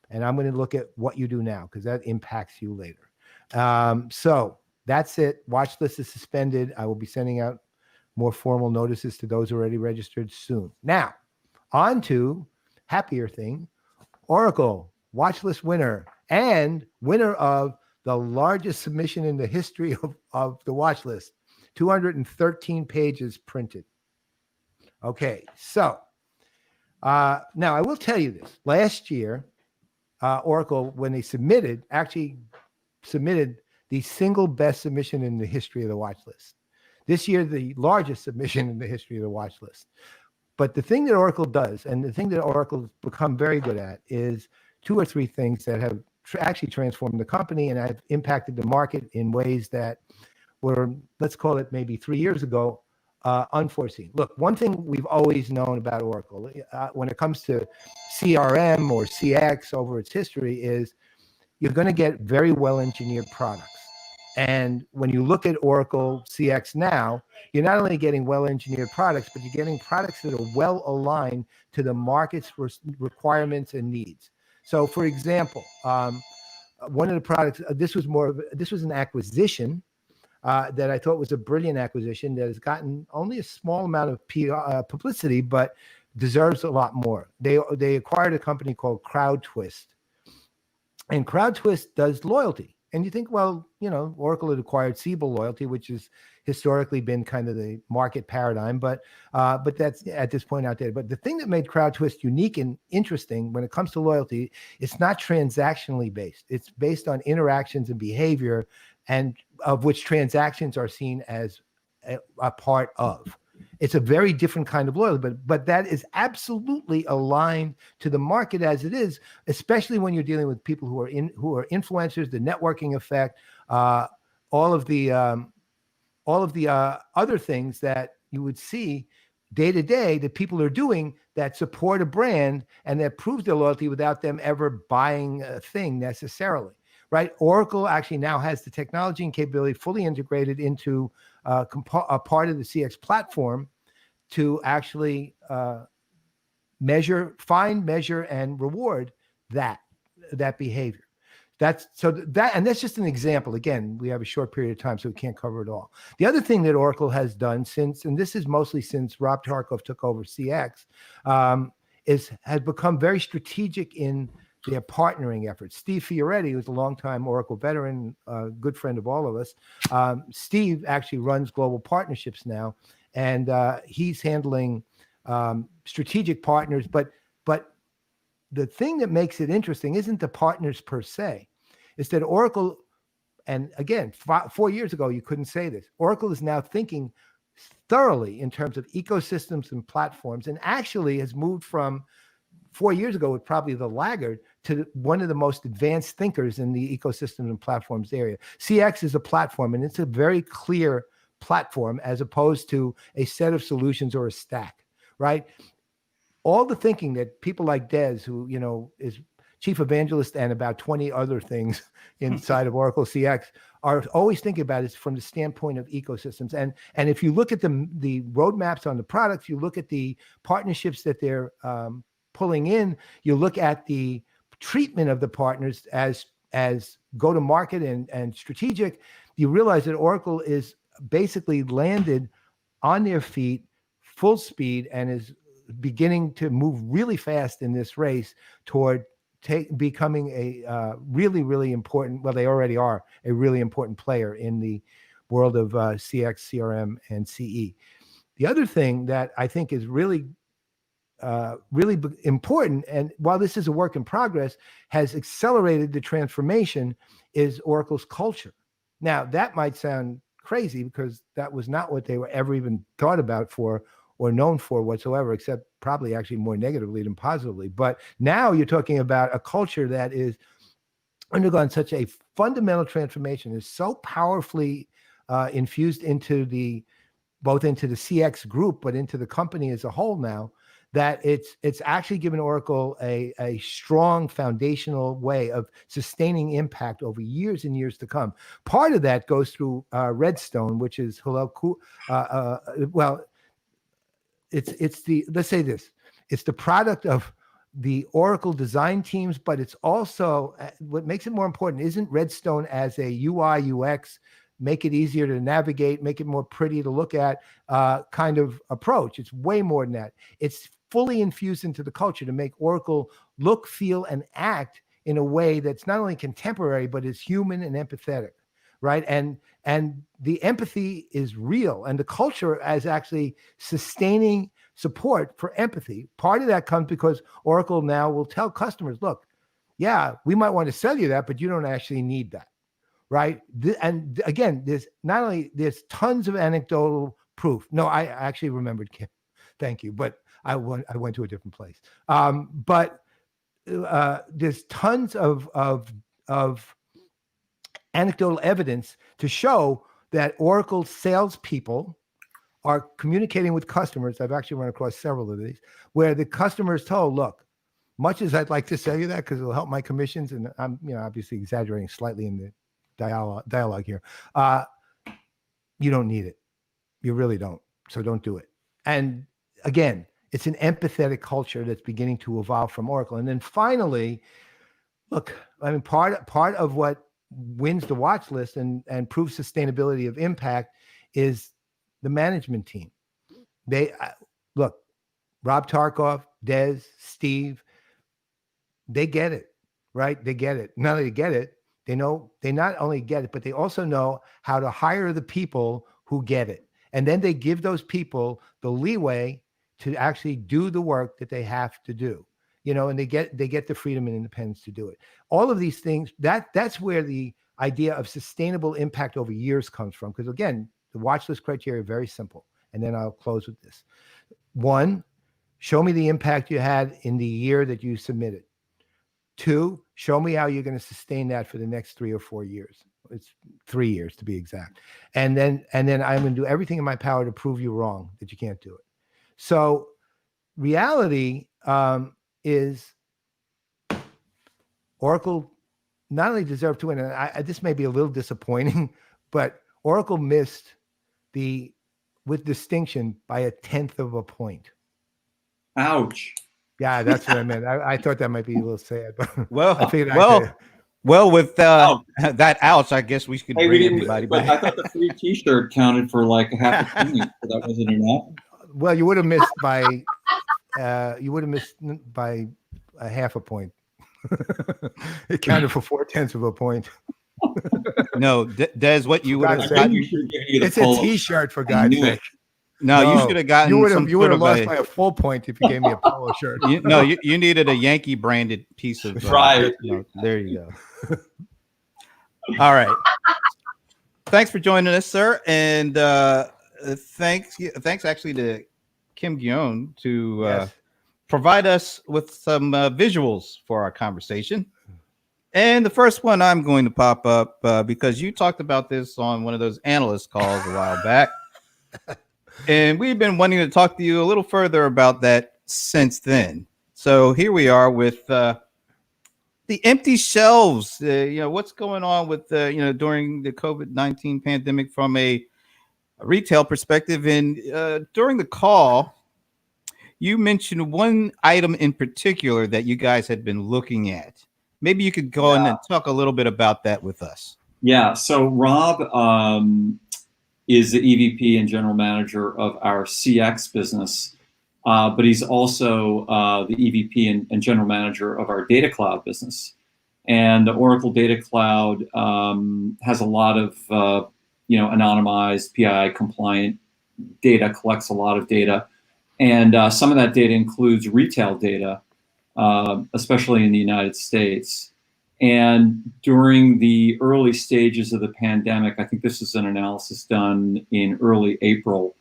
And I'm going to look at what you do now because that impacts you later. So that's it. Watch list is suspended. I will be sending out more formal notices to those already registered soon. Now, on to happier thing. Oracle, Watchlist winner, and winner of the largest submission in the history of the watch list, 213 pages printed. Okay, so now I will tell you this. Last year, Oracle, when they actually submitted the single best submission in the history of the watch list. This year, the largest submission in the history of the watch list. But the thing that Oracle does, and the thing that Oracle's become very good at, is 2 or 3 things that have actually transformed the company and have impacted the market in ways that were, let's call it maybe 3 years ago, unforeseen. Look, one thing we've always known about Oracle when it comes to CRM or CX over its history is you're going to get very well-engineered products. And when you look at Oracle CX now, you're not only getting well-engineered products, but you're getting products that are well-aligned to the market's requirements and needs. So, for example, one of the products, this was an acquisition that I thought was a brilliant acquisition that has gotten only a small amount of publicity, but deserves a lot more. They acquired a company called CrowdTwist, and CrowdTwist does loyalty. And you think, well, Oracle had acquired Siebel Loyalty, which has historically been kind of the market paradigm, but that's at this point out there. But the thing that made CrowdTwist unique and interesting when it comes to loyalty, it's not transactionally based. It's based on interactions and behavior, and of which transactions are seen as a part of. It's a very different kind of loyalty, but that is absolutely aligned to the market as it is, especially when you're dealing with people who are influencers, the networking effect, all of the other things that you would see day to day that people are doing that support a brand and that proves their loyalty without them ever buying a thing necessarily. Right? Oracle actually now has the technology and capability fully integrated into a part of the CX platform to actually find, measure, and reward that behavior. That's just an example. Again, we have a short period of time, so we can't cover it all. The other thing that Oracle has done and this is mostly since Rob Tarkov took over CX, has become very strategic in their partnering efforts. Steve Fioretti, who's a longtime Oracle veteran, a good friend of all of us. Steve actually runs global partnerships now, and he's handling strategic partners. But the thing that makes it interesting isn't the partners per se. It's that Oracle, and again, 4 years ago, you couldn't say this. Oracle is now thinking thoroughly in terms of ecosystems and platforms, and actually has moved from 4 years ago, with probably the laggard, to one of the most advanced thinkers in the ecosystems and platforms area. CX is a platform, and it's a very clear platform as opposed to a set of solutions or a stack, right? All the thinking that people like Des, who, you know, is chief evangelist and about 20 other things inside of Oracle CX, are always thinking about it from the standpoint of ecosystems. And if you look at the roadmaps on the products, you look at the partnerships that they're pulling in, you look at the treatment of the partners as go to market and strategic, you realize that Oracle is basically landed on their feet full speed and is beginning to move really fast in this race toward becoming a really, really important, well, they already are a really important player in the world of CX, CRM, and CE. The other thing that I think is really important, and while this is a work in progress, has accelerated the transformation, is Oracle's culture. Now, that might sound crazy because that was not what they were ever even thought about for or known for whatsoever, except probably actually more negatively than positively. But now you're talking about a culture that is undergone such a fundamental transformation, is so powerfully infused into both into the CX group, but into the company as a whole now, that it's actually given Oracle a strong foundational way of sustaining impact over years and years to come. Part of that goes through Redstone, which is let's say this, it's the product of the Oracle design teams, but it's also, what makes it more important isn't Redstone as a UI UX, make it easier to navigate, make it more pretty to look at kind of approach. It's way more than that. It's fully infused into the culture to make Oracle look, feel, and act in a way that's not only contemporary, but is human and empathetic, right? And the empathy is real, and the culture is actually sustaining support for empathy. Part of that comes because Oracle now will tell customers, look, yeah, we might want to sell you that, but you don't actually need that, right? And again, there's tons of anecdotal proof. No, I actually remembered, Kim. Thank you, but I went to a different place. But there's tons of anecdotal evidence to show that Oracle salespeople are communicating with customers. I've actually run across several of these where the customer is told, look, much as I'd like to sell you that because it'll help my commissions, and I'm obviously exaggerating slightly in the dialogue here, you don't need it. You really don't. So don't do it. And again, it's an empathetic culture that's beginning to evolve from Oracle. And then finally, look, I mean, part of what wins the watch list and proves sustainability of impact is the management team. They look, Rob Tarkoff, Des, Steve, they get it, right? They get it. Not only get it, they not only get it, but they also know how to hire the people who get it. And then they give those people the leeway to actually do the work that they have to do, and they get the freedom and independence to do it. All of these things, that's where the idea of sustainable impact over years comes from. Because again, the watch list criteria are very simple. And then I'll close with this. 1, show me the impact you had in the year that you submitted. 2, show me how you're going to sustain that for the next 3 or 4 years. It's 3 years to be exact. And then I'm going to do everything in my power to prove you wrong, that you can't do it. So reality is Oracle not only deserved to win, and this may be a little disappointing, but Oracle missed with distinction by 1/10 of a point. Ouch. Yeah, that's what I meant. I thought that might be a little sad, but Well, I figured with that ouch, I guess we could bring everybody but back. I thought the free T-shirt counted for like half a point, so that wasn't enough. Well, you would have missed by a half a point. It counted for 4/10 of a point. No, Des, what you would have God's sake. gotten. It's a T-shirt, for God's sake. No, you should have gotten You would some have sort of lost a, by a full point if you gave me a polo shirt. you needed a Yankee branded piece of Right. there you go. All right. Thanks for joining us, sir. And thanks actually to Kim Guillaume to Yes. provide us with some visuals for our conversation. And the first one I'm going to pop up because you talked about this on one of those analyst calls a while back. And we've been wanting to talk to you a little further about that since then. So here we are with the empty shelves. What's going on with during the COVID-19 pandemic from a retail perspective. And during the call, you mentioned one item in particular that you guys had been looking at. Maybe you could go in and talk a little bit about that with us. Yeah. So Rob is the EVP and general manager of our CX business, but he's also the EVP and general manager of our data cloud business. And the Oracle Data Cloud has a lot of anonymized PII compliant data, collects a lot of data, and some of that data includes retail data, especially in the United States. And during the early stages of the pandemic, I think this is an analysis done in early April,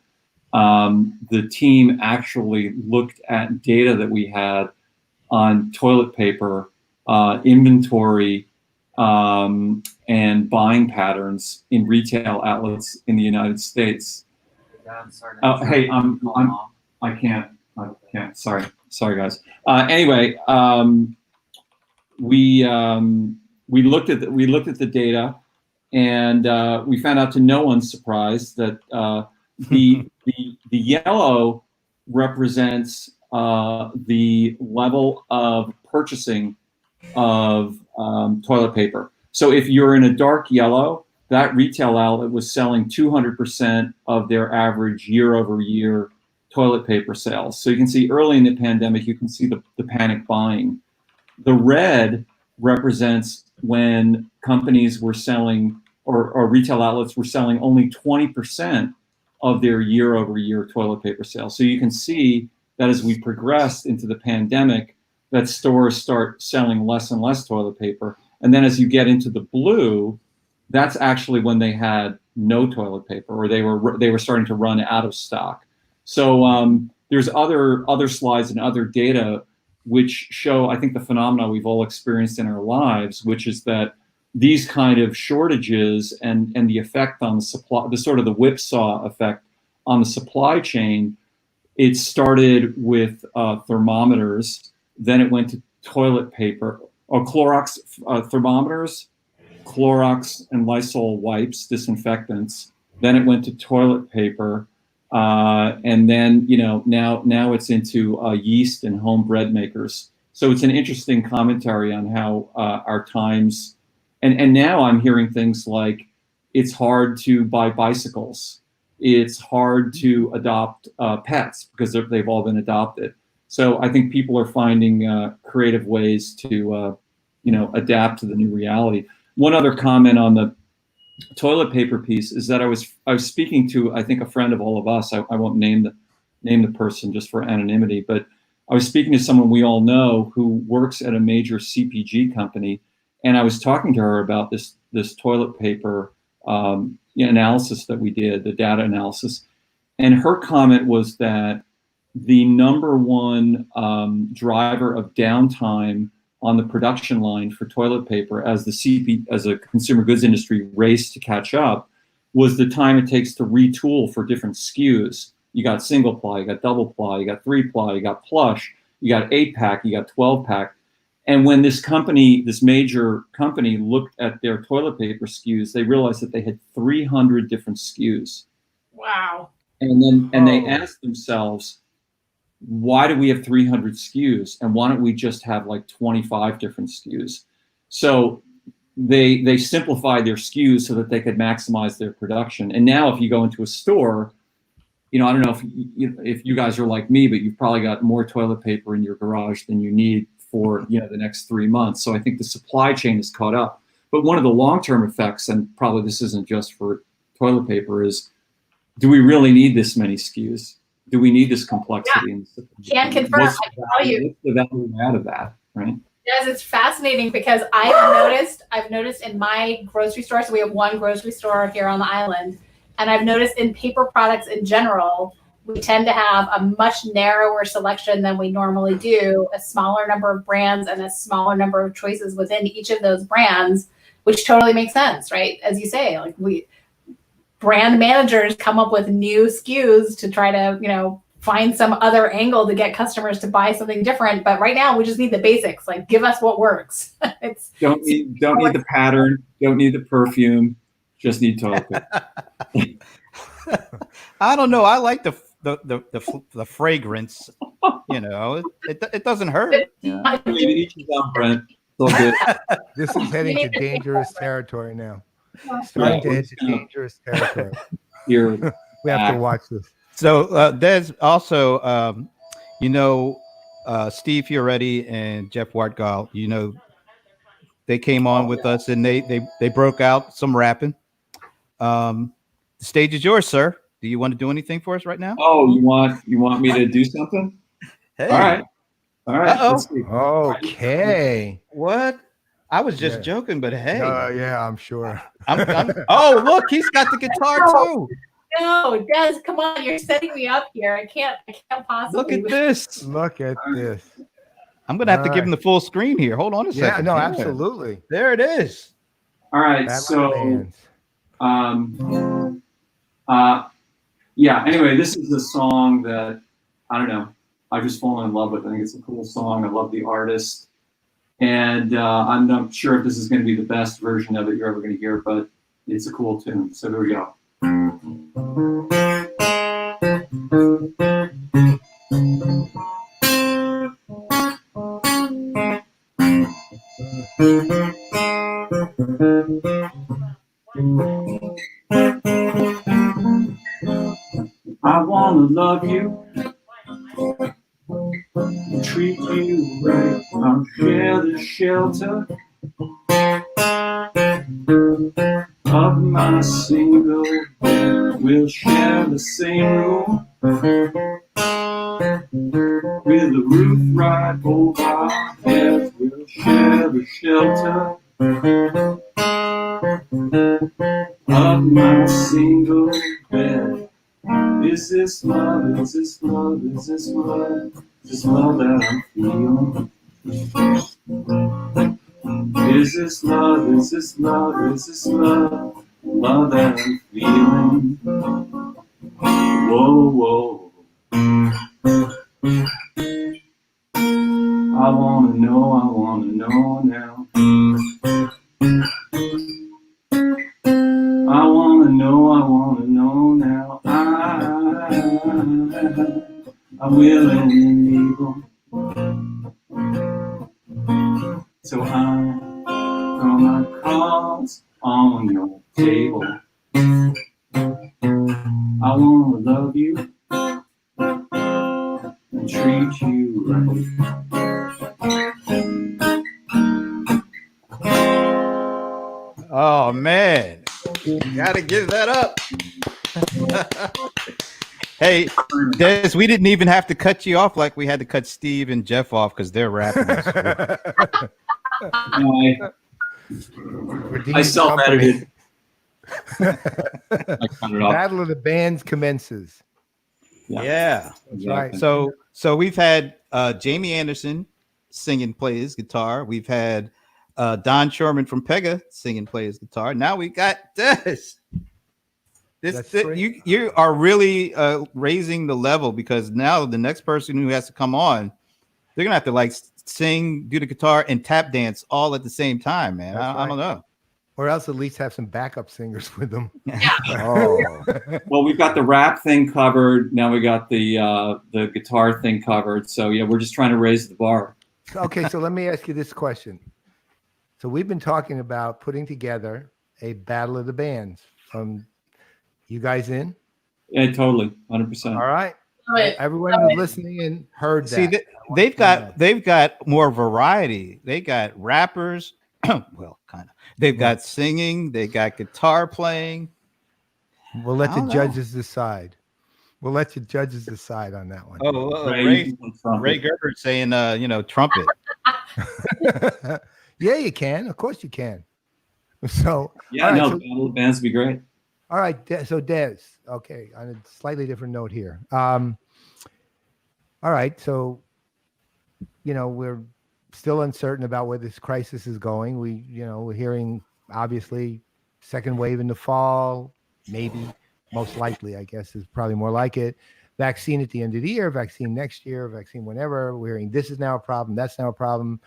the team actually looked at data that we had on toilet paper, inventory, and buying patterns in retail outlets in the United States. Hey, I can't. Sorry, guys. Anyway, we looked at the data, and we found out, to no one's surprise, that the yellow represents the level of purchasing of toilet paper. So if you're in a dark yellow, that retail outlet was selling 200% of their average year-over-year toilet paper sales. So you can see early in the pandemic, you can see the panic buying. The red represents when companies were selling, or retail outlets were selling, only 20% of their year-over-year toilet paper sales. So you can see that as we progressed into the pandemic, that stores start selling less and less toilet paper. And then as you get into the blue, that's actually when they had no toilet paper, or they were starting to run out of stock. So there's other slides and other data which show, I think, the phenomena we've all experienced in our lives, which is that these kind of shortages and the effect on the supply, the sort of the whipsaw effect on the supply chain, it started with thermometers, then it went to toilet paper, or Clorox thermometers, Clorox and Lysol wipes, disinfectants. Then it went to toilet paper, and then now it's into yeast and home bread makers. So it's an interesting commentary on how our times, and now I'm hearing things like it's hard to buy bicycles, it's hard to adopt pets because they've all been adopted. So I think people are finding creative ways to adapt to the new reality. One other comment on the toilet paper piece is that I was speaking to, I think, a friend of all of us. I won't name the person just for anonymity, but I was speaking to someone we all know who works at a major CPG company, and I was talking to her about this toilet paper analysis that we did, the data analysis, and her comment was that the number one driver of downtime on the production line for toilet paper as a consumer goods industry raced to catch up was the time it takes to retool for different SKUs. You got single ply, you got double ply, you got 3-ply, you got plush, you got 8-pack, you got 12-pack. And when this major company looked at their toilet paper SKUs, they realized that they had 300 different SKUs. Wow. And they asked themselves, why do we have 300 SKUs, and why don't we just have like 25 different SKUs? So they simplified their SKUs so that they could maximize their production. And now if you go into a store, I don't know if you guys are like me, but you've probably got more toilet paper in your garage than you need for the next 3 months. So I think the supply chain is caught up. But one of the long-term effects, and probably this isn't just for toilet paper, is do we really need this many SKUs? Do we need this complexity? Yeah. Can confirm. What's I can tell you. What's the value out of that, right? Yes, it's fascinating because I've noticed in my grocery store, so we have one grocery store here on the island, and I've noticed in paper products in general, we tend to have a much narrower selection than we normally do, a smaller number of brands and a smaller number of choices within each of those brands, which totally makes sense, right? As you say, like brand managers come up with new SKUs to try to, find some other angle to get customers to buy something different. But right now we just need the basics. Like, give us what works. Don't need the pattern. Don't need the perfume. Just need toilet paper. I don't know. I like the fragrance. It doesn't hurt. Each his own, Brent. It's all good. This is heading to dangerous territory now. Starting to head to dangerous territory. Here, We have to watch this. So there's also, Steve Fioretti and Jeff Wartgall, they came on with us and they broke out some rapping. The stage is yours, sir. Do you want to do anything for us right now? Oh, you want me to do something? Hey. All right. Let's see. Okay. What? I was just joking, but hey. Yeah, I'm sure. Oh, look, he's got the guitar too. No, Des, come on, you're setting me up here. I can't possibly. Look at this. Look at this. I'm gonna have to give him the full screen here. Hold on a second. Yeah, no, absolutely. There it is. All right. Battle Anyway, this is a song that I don't know. I just fallen in love with. I think it's a cool song. I love the artist, and I'm not sure if this is going to be the best version of it you're ever going to hear, but it's a cool tune. So there we go. I wanna love you, treat you right, I'll share the shelter of my single bed. We'll share the same room with a roof right over our heads. We'll share the shelter of my single bed. Is this love? Is this love? Is this love? Is this love that I'm feeling? Is this love? Is this love? Is this love? Love that I'm feeling? Whoa, whoa. I wanna know now. I wanna know now. I'm willing and able. So I throw my cards on your table. I wanna love you and treat you right. Oh man, gotta give that up. Hey, Des, we didn't even have to cut you off like we had to cut Steve and Jeff off because they're rapping. I self-edited. Battle of the Bands commences. Yeah. That's right. So we've had Jamie Anderson sing and play his guitar. We've had Don Shorman from Pega sing and play his guitar. Now we got Des. You are really raising the level because now the next person who has to come on, they're gonna have to like sing, do the guitar, and tap dance all at the same time, man. I don't know. Or else at least have some backup singers with them. Well, we've got the rap thing covered. Now we got the guitar thing covered. So yeah, we're just trying to raise the bar. Okay, so let me ask you this question. So we've been talking about putting together a battle of the bands. You guys in? Yeah, totally, 100%. All right. Everyone who's listening and heard that. See, they've got more variety. They got rappers. Well, kind of. They've got singing. They got guitar playing. We'll let I the don't know. judges decide. We'll let the judges decide on that one. Oh, Ray, Ray Gerber's saying, trumpet. Yeah, you can. Of course you can. So, yeah, all right, no, so- battle of bands would be great. all right. So Des, okay, on a slightly different note here. All right. So, we're still uncertain about where this crisis is going. We're hearing obviously second wave in the fall, maybe, most likely, I guess is probably more like it. Vaccine at the end of the year, vaccine next year, vaccine whenever. We're hearing this is now a problem, that's now a problem.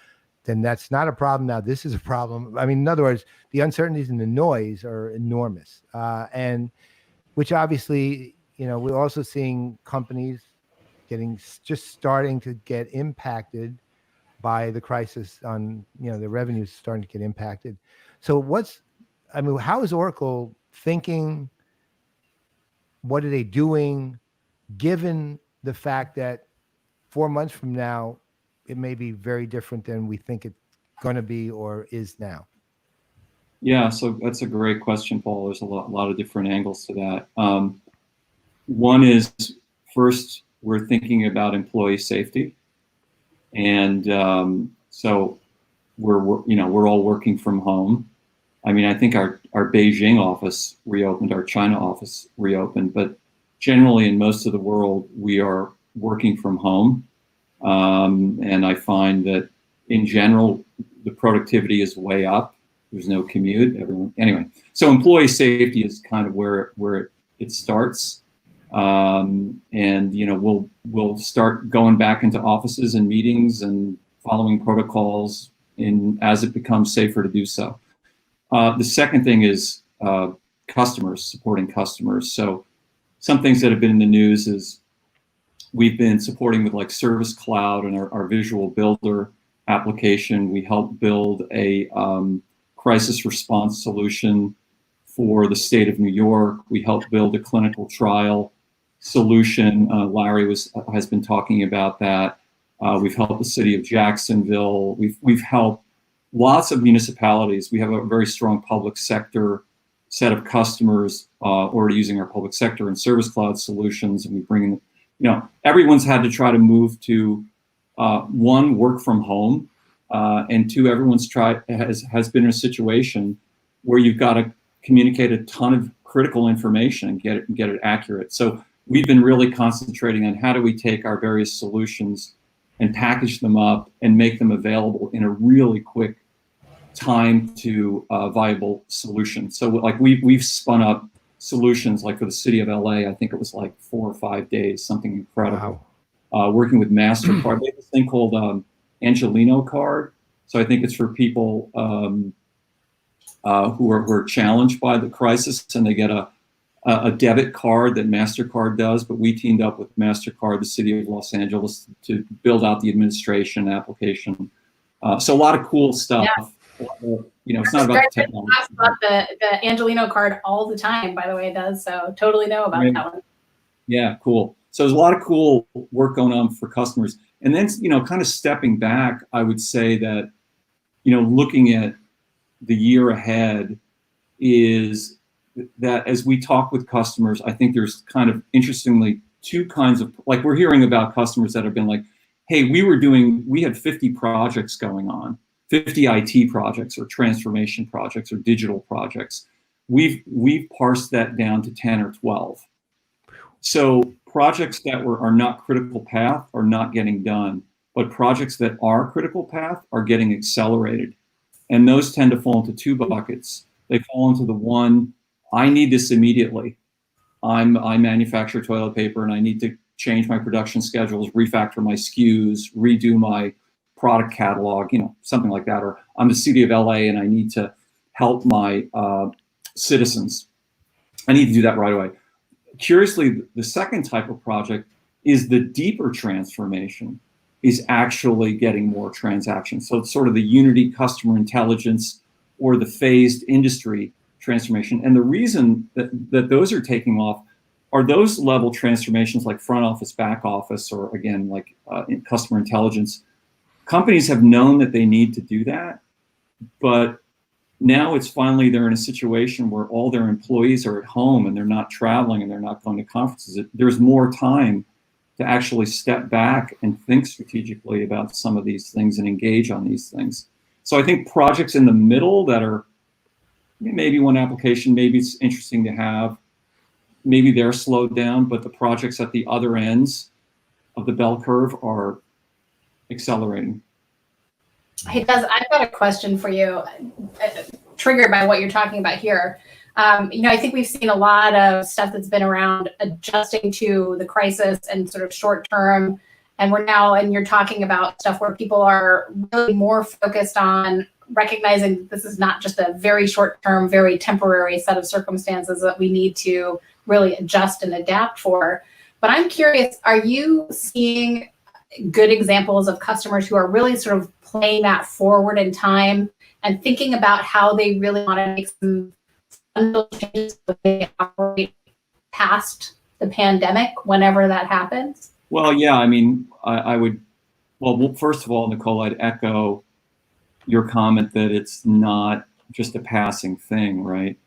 Then that's not a problem. Now this is a problem. I mean, in other words, the uncertainties and the noise are enormous. And which obviously, we're also seeing companies just starting to get impacted by the crisis on, the revenues starting to get impacted. So how is Oracle thinking? What are they doing, given the fact that 4 months from now, it may be very different than we think it's going to be or is now? Yeah, so that's a great question, Paul. There's a lot of different angles to that. One is, first, we're thinking about employee safety, and so we're all working from home. I mean, I think our Beijing office reopened, our China office reopened, but generally in most of the world, we are working from home. And I find that in general, the productivity is way up. There's no commute. Anyway, so employee safety is kind of where it starts. And we'll start going back into offices and meetings and following protocols as it becomes safer to do so. The second thing is supporting customers. So some things that have been in the news is we've been supporting with like Service Cloud and our Visual Builder application. We helped build a crisis response solution for the state of New York. We helped build a clinical trial solution. Larry has been talking about that. We've helped the city of Jacksonville. We've helped lots of municipalities. We have a very strong public sector set of customers already using our public sector and Service Cloud solutions, and we bring in, everyone's had to try to move to one, work from home, and two, everyone's has been in a situation where you've got to communicate a ton of critical information and get it accurate. So we've been really concentrating on how do we take our various solutions and package them up and make them available in a really quick time to viable solution. So like we've spun up solutions like for the city of LA, I think it was like 4 or 5 days, something incredible. Wow. Working with MasterCard, they have this thing called Angelino card. So I think it's for people who are challenged by the crisis, and they get a debit card that MasterCard does, but we teamed up with MasterCard, the city of Los Angeles, to build out the administration application. So a lot of cool stuff. Yeah. It's not about the technology. Talks about the Angelino card all the time, by the way, does, so totally know about that one. Yeah, cool. So there's a lot of cool work going on for customers. And then, kind of stepping back, I would say that, looking at the year ahead is that as we talk with customers, I think there's kind of interestingly two kinds of, like we're hearing about customers that have been like, hey, we had 50 projects going on, 50 IT projects or transformation projects or digital projects. We've parsed that down to 10 or 12. So projects that are not critical path are not getting done, but projects that are critical path are getting accelerated. And those tend to fall into two buckets. They fall into the one, I need this immediately. I manufacture toilet paper and I need to change my production schedules, refactor my SKUs, redo my product catalog, something like that. Or I'm the city of LA and I need to help my citizens. I need to do that right away. Curiously, the second type of project is the deeper transformation is actually getting more transactions. So it's sort of the Unity customer intelligence or the phased industry transformation. And the reason that those are taking off are those level transformations like front office, back office, or again, like in customer intelligence. Companies have known that they need to do that, but now it's finally they're in a situation where all their employees are at home and they're not traveling and they're not going to conferences. There's more time to actually step back and think strategically about some of these things and engage on these things. So I think projects in the middle that are maybe one application, maybe it's interesting to have, maybe they're slowed down, but the projects at the other ends of the bell curve are accelerating. Hey, Des, I've got a question for you, triggered by what you're talking about here. I think we've seen a lot of stuff that's been around adjusting to the crisis and sort of short term. And you're talking about stuff where people are really more focused on recognizing that this is not just a very short term, very temporary set of circumstances that we need to really adjust and adapt for. But I'm curious, are you seeing good examples of customers who are really sort of playing that forward in time and thinking about how they really want to make some fundamental changes so they operate past the pandemic whenever that happens? Well, yeah, I mean, I would, well, first of all, Nicole, I'd echo your comment that it's not just a passing thing, right?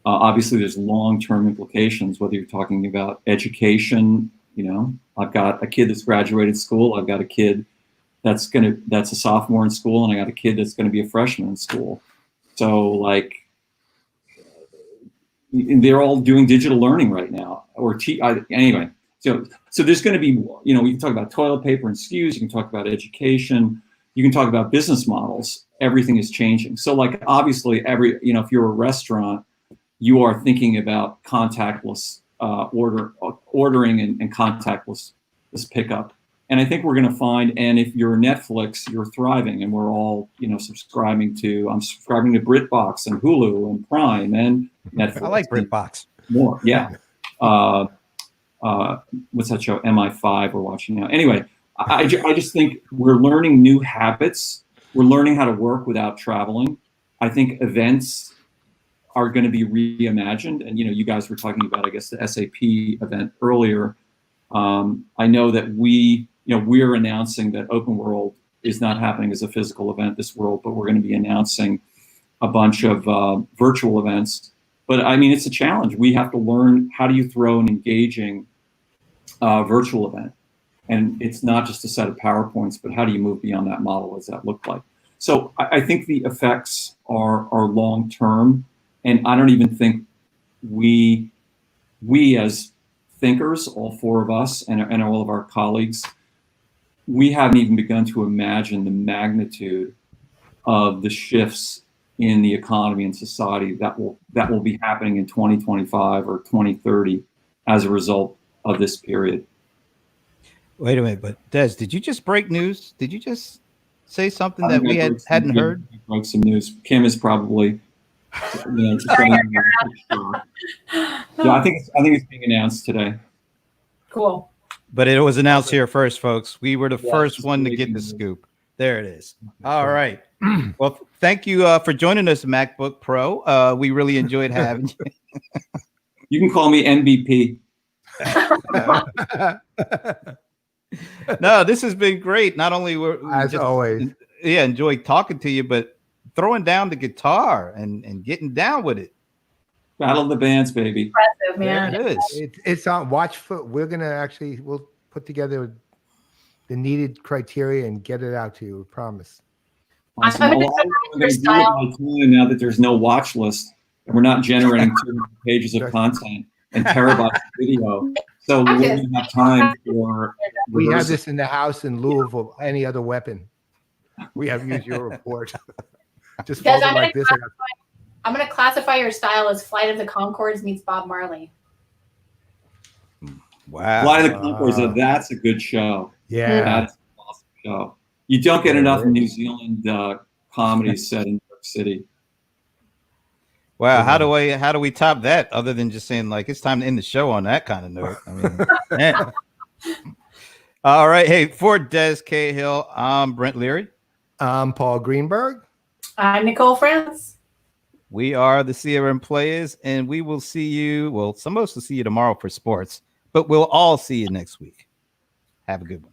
Obviously, there's long-term implications, whether you're talking about education. I've got a kid that's graduated school. I've got a kid that's a sophomore in school, and I got a kid that's going to be a freshman in school. So, like, they're all doing digital learning right now, anyway. So there's going to be, we can talk about toilet paper and SKUs. You can talk about education. You can talk about business models. Everything is changing. So, like, obviously, if you're a restaurant, you are thinking about contactless ordering and contactless pickup. And I think we're going to find, and if you're Netflix, you're thriving, and we're all, I'm subscribing to BritBox and Hulu and Prime and Netflix. I like BritBox. More, yeah. What's that show? MI5 we're watching now. Anyway, I just think we're learning new habits. We're learning how to work without traveling. I think events are going to be reimagined. And, you guys were talking about, I guess, the SAP event earlier. I know that we're announcing that Open World is not happening as a physical event this world, but we're going to be announcing a bunch of virtual events. But I mean, it's a challenge. We have to learn, how do you throw an engaging virtual event? And it's not just a set of PowerPoints, but how do you move beyond that model? What does that look like? So I think the effects are long-term. And I don't even think we as thinkers, all four of us and all of our colleagues, we haven't even begun to imagine the magnitude of the shifts in the economy and society that will be happening in 2025 or 2030 as a result of this period. Wait a minute, but Des, did you just break news? Did you just say something that we hadn't heard? I broke some news. Kim is probably, yeah, I think it's being announced today. Cool. But it was announced here first, folks. We were the first one to get the scoop. There it is. All right. Well, thank you for joining us, MacBook Pro. We really enjoyed having you. You can call me MVP. No, this has been great. Not only always, enjoyed talking to you, but throwing down the guitar and getting down with it. Battle of the Bands, baby. Impressive, man. There it is. It's on Watchfoot. We'll put together the needed criteria and get it out to you. We promise. Awesome. I'm going to do my time now that there's no watch list and we're not generating 200 pages of content and terabytes of video. So we won't have time for. We have this in the house in lieu of any other weapon. We have used your report. Just fold it like this. I'm going to classify your style as Flight of the Conchords meets Bob Marley. Wow. Flight of the Conchords, that's a good show. Yeah. That's an awesome show. You don't get enough New Zealand comedies set in New York City. Wow, how do we top that other than just saying like it's time to end the show on that kind of note? I mean, man. All right, hey, for Des Cahill, I'm Brent Leary. I'm Paul Greenberg. I'm Nicole France. We are the CRM Playaz, and we will see you. Well, some of us will see you tomorrow for sports, but we'll all see you next week. Have a good one.